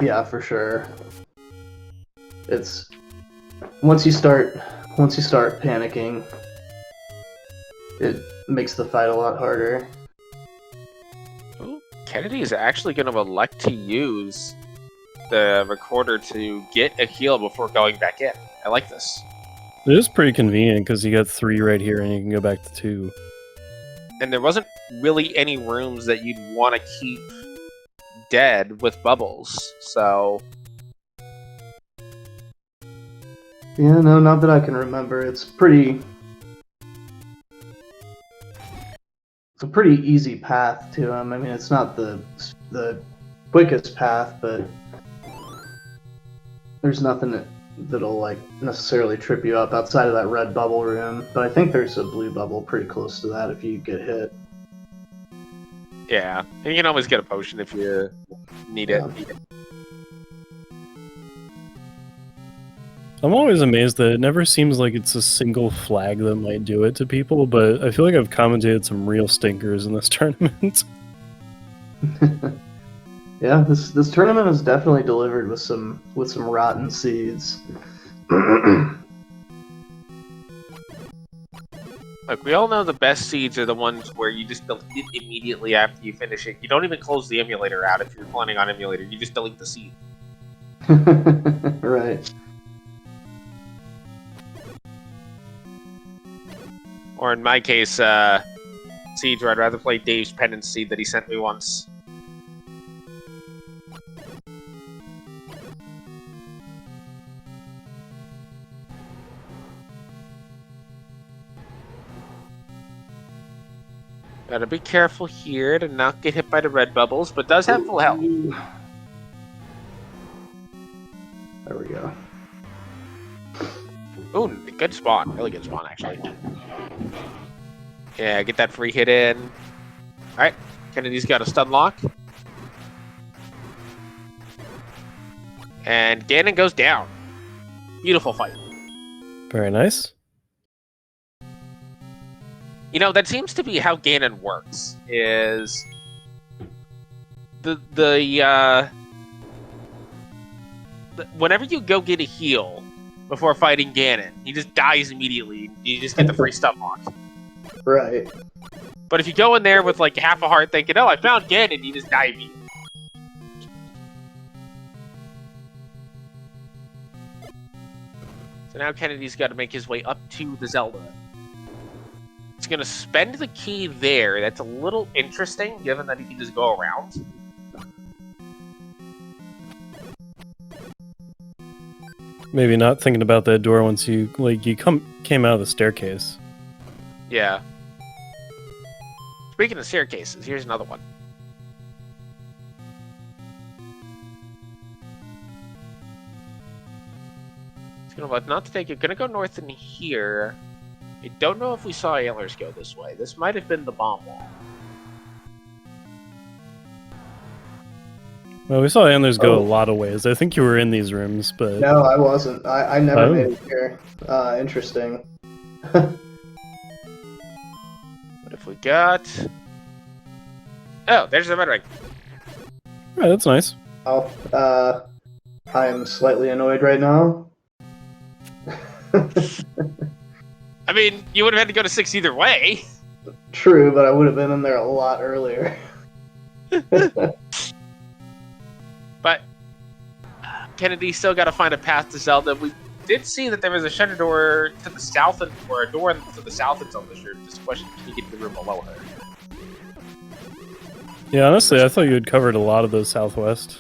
yeah, for sure. It's once you start panicking, it makes the fight a lot harder. Ooh, Kennedy is actually going to elect to use the recorder to get a heal before going back in. I like this. It is pretty convenient, because you got 3 right here, and you can go back to 2. And there wasn't really any rooms that you'd want to keep dead with bubbles, so... Yeah, no, not that I can remember. It's a pretty easy path to him. I mean, it's not the quickest path, but there's nothing that'll like necessarily trip you up outside of that red bubble room. But I think there's a blue bubble pretty close to that if you get hit. Yeah, and you can always get a potion if you need it. I'm always amazed that it never seems like it's a single flag that might do it to people, but I feel like I've commentated some real stinkers in this tournament. Yeah, this tournament is definitely delivered with some rotten seeds. Look, we all know the best seeds are the ones where you just delete it immediately after you finish it. You don't even close the emulator out if you're planning on emulator. You just delete the seed. Right. Or in my case, Siege, where I'd rather play Dave's Penance Seed that he sent me once. Gotta be careful here to not get hit by the red bubbles, but does have full health. There we go. Ooh, good spawn. Really good spawn, actually. Yeah, get that free hit in. Alright, Kennedy's got a stun lock. And Ganon goes down. Beautiful fight. Very nice. You know, that seems to be how Ganon works, is... whenever you go get a heal before fighting Ganon, he just dies immediately. You just get the free stun lock. Right. But if you go in there with like half a heart thinking, oh, I found Ganon, you just die immediately. So now Kennedy's got to make his way up to the Zelda. He's going to spend the key there. That's a little interesting, given that he can just go around. Maybe not thinking about that door once you came out of the staircase. Yeah. Speaking of staircases, here's another one. It's gonna not to take it. Gonna go north in here. I don't know if we saw Antlerz go this way. This might have been the bomb wall. Well, we saw Antlerz go a lot of ways. I think you were in these rooms, but... No, I wasn't. I never made it here. Interesting. What if we got... Oh, there's the red ring. Right, that's nice. Oh, I am slightly annoyed right now. I mean, you would have had to go to 6 either way. True, but I would have been in there a lot earlier. But Kennedy still got to find a path to Zelda. We did see that there was a shutter door to the south, or a door to the south in Zelda's room. Just a question: can you get to the room below her? Yeah, honestly, I thought you had covered a lot of the southwest,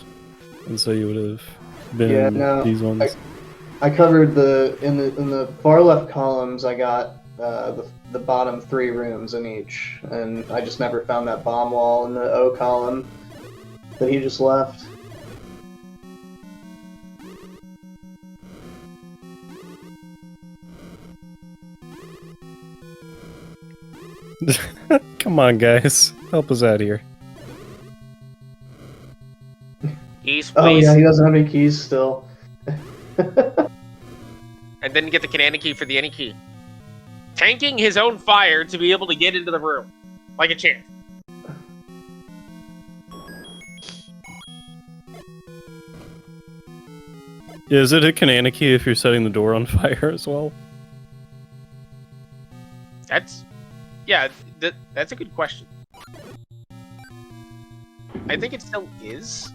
and so you would have been Yeah, in no, these ones. I covered in the far left columns. I got the bottom 3 rooms in each, and I just never found that bomb wall in the O column that he just left. Come on, guys, help us out here. Keys, please. Oh yeah, he doesn't have any keys still. And then get the Canadian key for the any key. Tanking his own fire to be able to get into the room. Like a champ. Yeah, is it a Kananaki if you're setting the door on fire as well? That's a good question. I think it still is.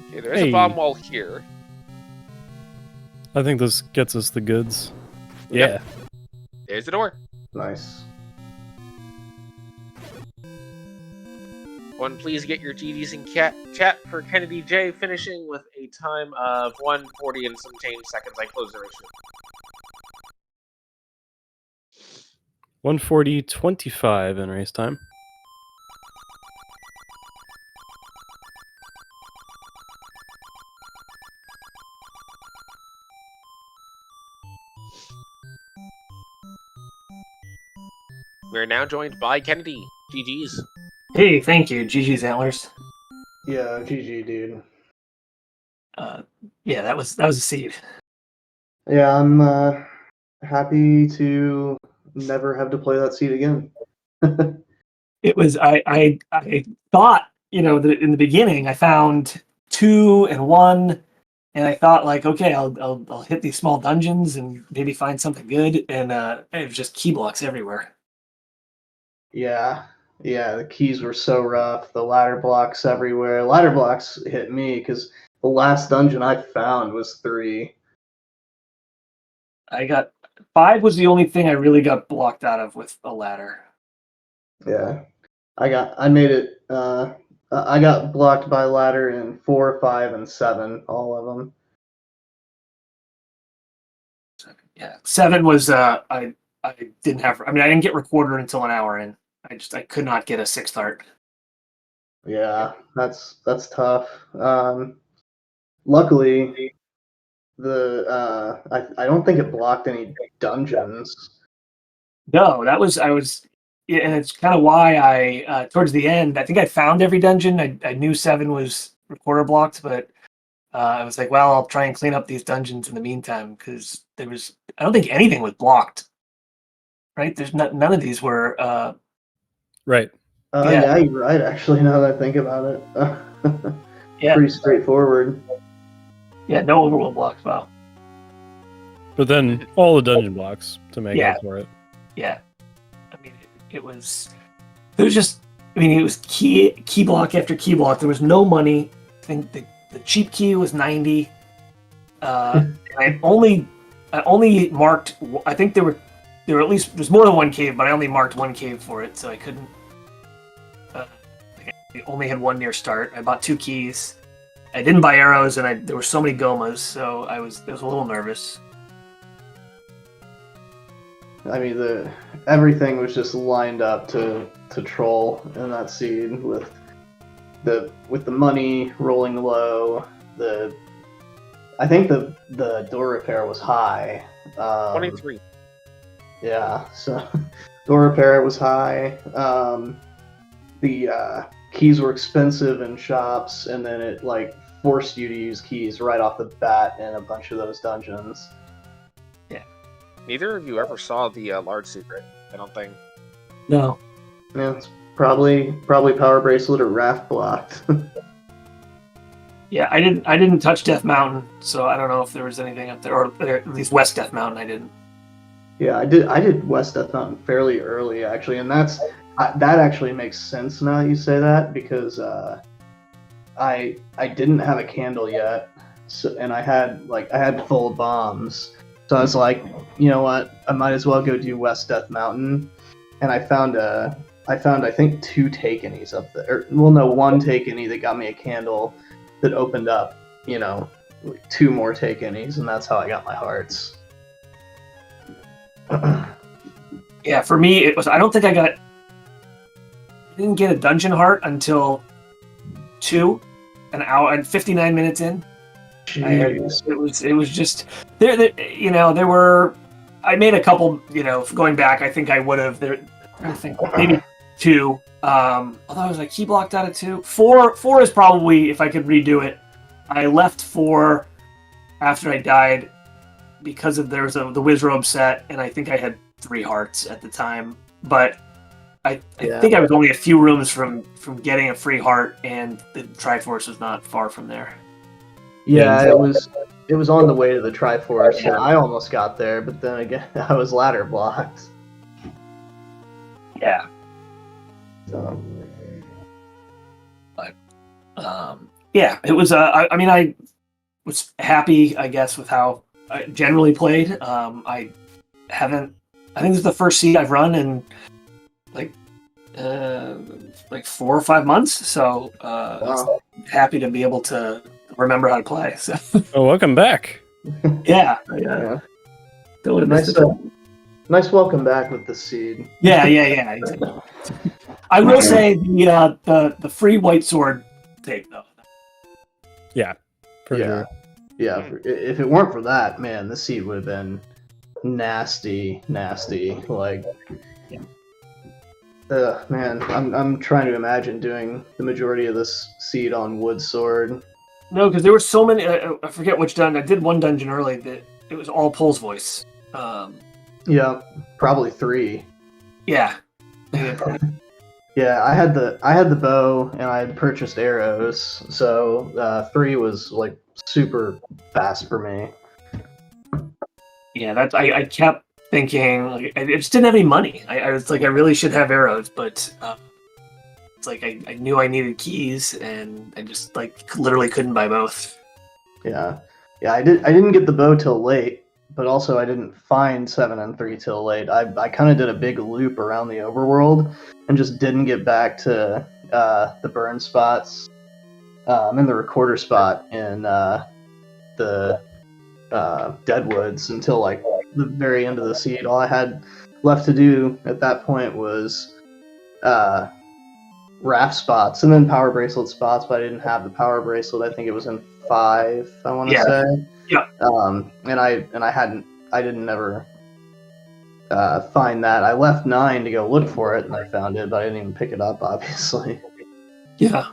Okay, there is a bomb wall here. I think this gets us the goods. Yep. Yeah. There's the door. Nice. One, please get your GGs in chat for Kennedy J, finishing with a time of 1:40 and some change seconds. I close the ratio. 1:40.25 in race time. We're now joined by Kennedy. GGs. Hey, thank you. GG's Antlers. Yeah, GG, dude. Yeah, that was a seed. Yeah, I'm happy to never have to play that seed again. It was I thought, that in the beginning I found 2 and 1, and I thought like, okay, I'll hit these small dungeons and maybe find something good, and it was just key blocks everywhere. Yeah, the keys were so rough. The ladder blocks everywhere. Ladder blocks hit me because the last dungeon I found was 3. I got 5 was the only thing I really got blocked out of with a ladder. Yeah, I made it. I got blocked by ladder in 4, 5, and 7. All of them. Yeah, 7 was I didn't have. I mean, I didn't get recorder until an hour in. I could not get a 6th art. Yeah, that's tough. Luckily, I don't think it blocked any dungeons. No, I was, yeah, and it's kind of why I towards the end, I think I found every dungeon. I knew 7 was recorder blocked, but I was like, well, I'll try and clean up these dungeons in the meantime because I don't think anything was blocked. Right? There's none of these were. Right. Yeah, you're right. Actually, now that I think about it, Yeah, pretty straightforward. yeah, no overworld blocks. Wow. But then all the dungeon blocks to make Yeah. up for it. Yeah, I mean, it was just. I mean, it was key block after key block. There was no money. I think the cheap key was 90. I only marked. I think there were at least there's more than one cave, but I only marked one cave for it, so I couldn't. I only had one near start. I bought 2 keys. I didn't buy arrows, and there were so many gomas, so I was a little nervous. I mean, everything was just lined up to troll in that seed with the money rolling low. I think the door repair was high. 23. Yeah, so door repair was high. The keys were expensive in shops, and then it like forced you to use keys right off the bat in a bunch of those dungeons. Neither of you ever saw the large secret, I don't think. No. Yeah, it's probably Power Bracelet or Raft blocked. Yeah, I didn't touch Death Mountain, so I don't know if there was anything up there, or at least West Death Mountain. I didn't. Yeah, I did West Death Mountain fairly early actually, and that actually makes sense now that you say that, because I didn't have a candle yet, so, and I had full bombs, so I was like, you know what, I might as well go do West Death Mountain, and I found I think 2 Takenees up there. Or, well, no, 1 Takenee that got me a candle that opened up, you know, 2 more Takenees, and that's how I got my hearts. Yeah, for me it was. I don't think I didn't get a dungeon heart until 2, an hour and 59 minutes in. It was just there. You know, there were. I made a couple. You know, going back, I think I would have. I think maybe 2. Although I was like key blocked out of 2. 4 is probably, if I could redo it. I left 4 after I died because there was the Wizrobe set, and I think I had 3 hearts at the time. But I think I was only a few rooms from getting a free heart, and the Triforce was not far from there. Yeah, it was on the way to the Triforce, and I almost got there, but then again, I was ladder blocked. Yeah. So. But yeah, it was. I mean, I was happy, I guess, with how I generally played. I think this is the first seed I've run in like 4 or 5 months. So Wow. happy to be able to remember how to play. So Oh, welcome back. yeah. Don't wanna miss it. Nice welcome back with the seed. Yeah. Exactly. I will say the free white sword tape though. Yeah. For Yeah. sure. Yeah, if it weren't for that, man, this seed would have been nasty. Like, man, I'm trying to imagine doing the majority of this seed on wood sword. No, because there were so many. I forget which dungeon. I did one dungeon early that it was all Pole's voice. Yeah, probably 3. Yeah. Yeah, I had the bow and I had purchased arrows, so 3 was like super fast for me. Yeah, that's. I kept thinking like I just didn't have any money. I was like I really should have arrows, but it's like I knew I needed keys and I just like literally couldn't buy both. Yeah, I didn't get the bow till late, but also I didn't find 7 and 3 till late. I kind of did a big loop around the overworld and just didn't get back to the burn spots, and the recorder spot in the Deadwoods until like the very end of the seed. All I had left to do at that point was raft spots and then power bracelet spots, but I didn't have the power bracelet. I think it was in 5, I want to say. Yeah. And I didn't ever find that. I left 9 to go look for it, and I found it, but I didn't even pick it up, obviously. Yeah,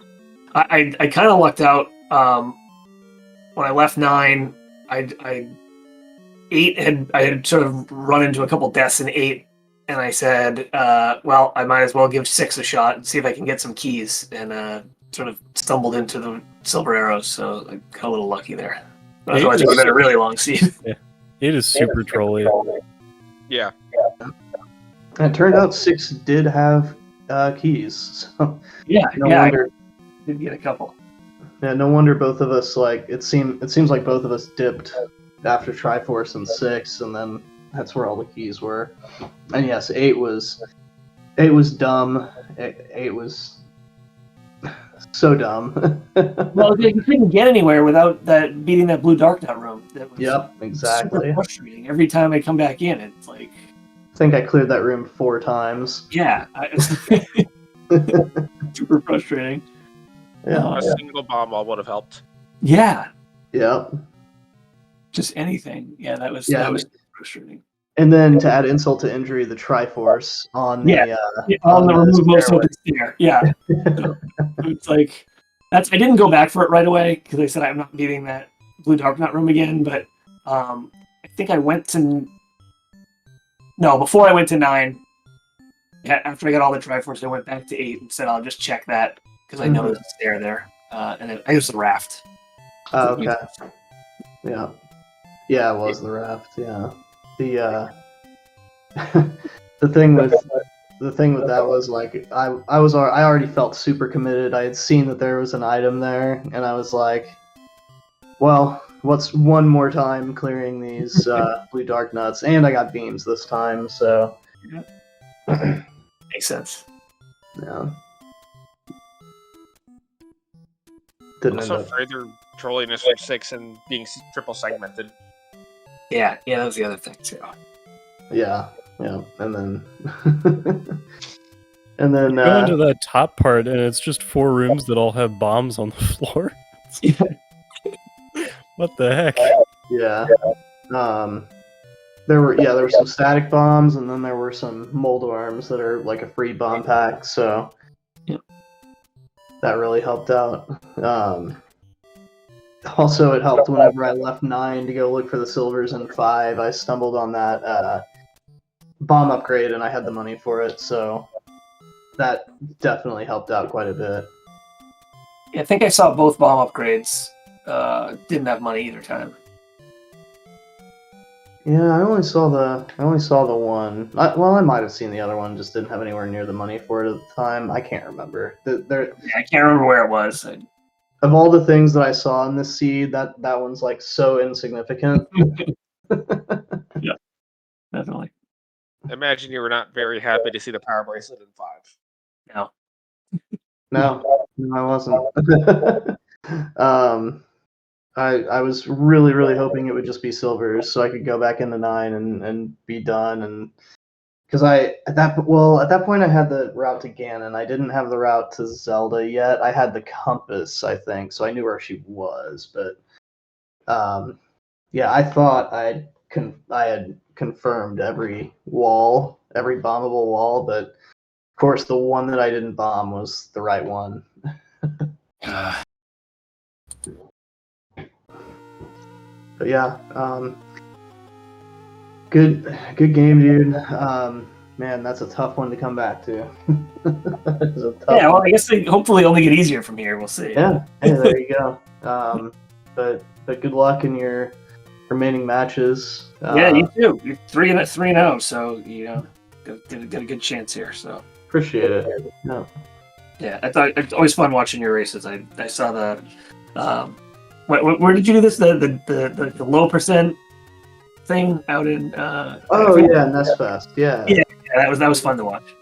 I kind of lucked out. When I left 9, I 8 I had sort of run into a couple deaths in 8, and I said, well, I might as well give 6 a shot and see if I can get some keys, and sort of stumbled into the silver arrows, so I got a little lucky there. Otherwise, it would have been a really long seed. Yeah. It is super trolly. Yeah. And it turned out 6 did have keys. So Yeah, I did get a couple. Yeah, no wonder both of us it seems like both of us dipped after Triforce and 6, and then that's where all the keys were. And yes, 8 was dumb. 8 was so dumb. Well, you couldn't get anywhere without beating that blue dark nut room. That was Yep, exactly. super frustrating. Every time I come back in, it's like, I think I cleared that room 4 times. yeah, super frustrating. Yeah. A single bomb all would have helped. Yeah, Yep. just anything. Yeah, that was frustrating. And then to add insult to injury, the Triforce on the On the remove most stairway. open stair. Yeah, so it's like I didn't go back for it right away because I said I'm not beating that Blue Dark Nut room again. But I think I went to before I went to 9. After I got all the Triforce, I went back to 8 and said I'll just check that because I know there's a stair there. And then I used the raft. Oh, okay. Yeah. Yeah, it was the raft. Yeah. The the thing with that was like I already felt super committed. I had seen that there was an item there, and I was like, well, what's one more time clearing these blue dark nuts? And I got beams this time, so Makes sense. yeah. Didn't Also, end up. further trolliness from 6 and being triple segmented. Yeah, that was the other thing too. Yeah, and then and then Go into that top part, and it's just 4 rooms that all have bombs on the floor. What the heck? yeah. There were some static bombs, and then there were some mold arms that are like a free bomb pack, so that really helped out. Also, it helped whenever I left 9 to go look for the silvers in 5. I stumbled on that bomb upgrade, and I had the money for it, so that definitely helped out quite a bit. Yeah, I think I saw both bomb upgrades. Didn't have money either time. Yeah, I only saw the one. I might have seen the other one, just didn't have anywhere near the money for it at the time. I can't remember. I can't remember where it was. Of all the things that I saw in this seed, that one's like so insignificant. Yeah, definitely. Imagine you were not very happy to see the power bracelet in 5. No. No, I wasn't. I was really, really hoping it would just be silvers so I could go back into 9 and be done. And because at that point I had the route to Ganon. I didn't have the route to Zelda yet. I had the compass, I think, so I knew where she was. But yeah, I thought I had confirmed every wall, every bombable wall, but of course the one that I didn't bomb was the right one. But yeah, good game, dude. Man, that's a tough one to come back to. Yeah, well, I guess they hopefully only get easier from here. We'll see. Yeah, hey, there you go. But good luck in your remaining matches. Yeah, you too. You're 3-0, so you know, got a good chance here. So appreciate it. No. Yeah, I thought it's always fun watching your races. I saw the where did you do this? The low percent thing out in oh yeah, Nestfest. Yeah. Yeah, that was fun to watch.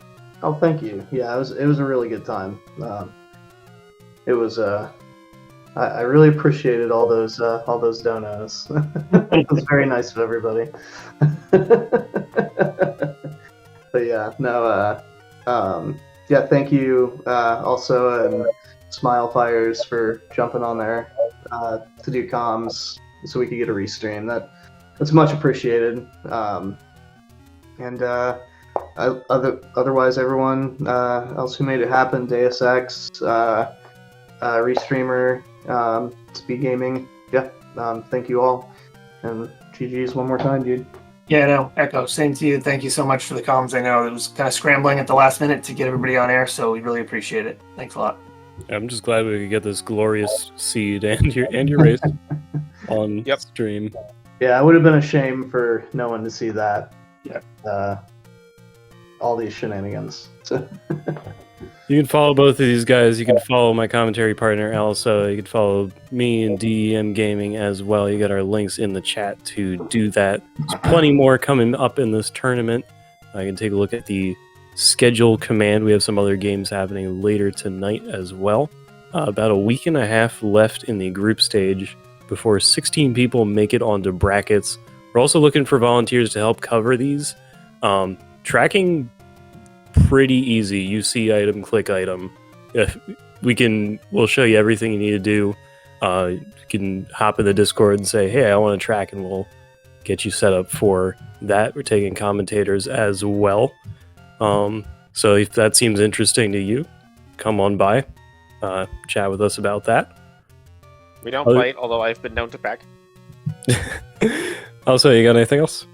Oh, thank you. Yeah, it was a really good time. It was I really appreciated all those donos. It was very nice of everybody. But yeah, no, yeah, thank you also, and Smile Fires for jumping on there to do comms so we could get a restream. That's much appreciated. And otherwise, everyone else who made it happen, Deus Ex, Restreamer, Speedgaming, yeah, thank you all. And GG's one more time, dude. Yeah, no, Echo, same to you. Thank you so much for the comms. I know it was kind of scrambling at the last minute to get everybody on air, so we really appreciate it. Thanks a lot. I'm just glad we could get this glorious seed and your race on stream. Yeah, it would have been a shame for no one to see that. Yeah. All these shenanigans. So. You can follow both of these guys. You can follow my commentary partner, also. You can follow me and DEM Gaming as well. You got our links in the chat to do that. There's plenty more coming up in this tournament. I can take a look at the schedule command. We have some other games happening later tonight as well. About a week and a half left in the group stage before 16 people make it onto brackets. We're also looking for volunteers to help cover these. Tracking pretty easy. You see item, click item. We'll show you everything you need to do. You can hop in the Discord and say, hey, I want to track, and we'll get you set up for that. We're taking commentators as well. So if that seems interesting to you, come on by. chat with us about that. We don't Other- fight, although I've been known to peck. Also, you got anything else?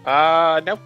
Nope.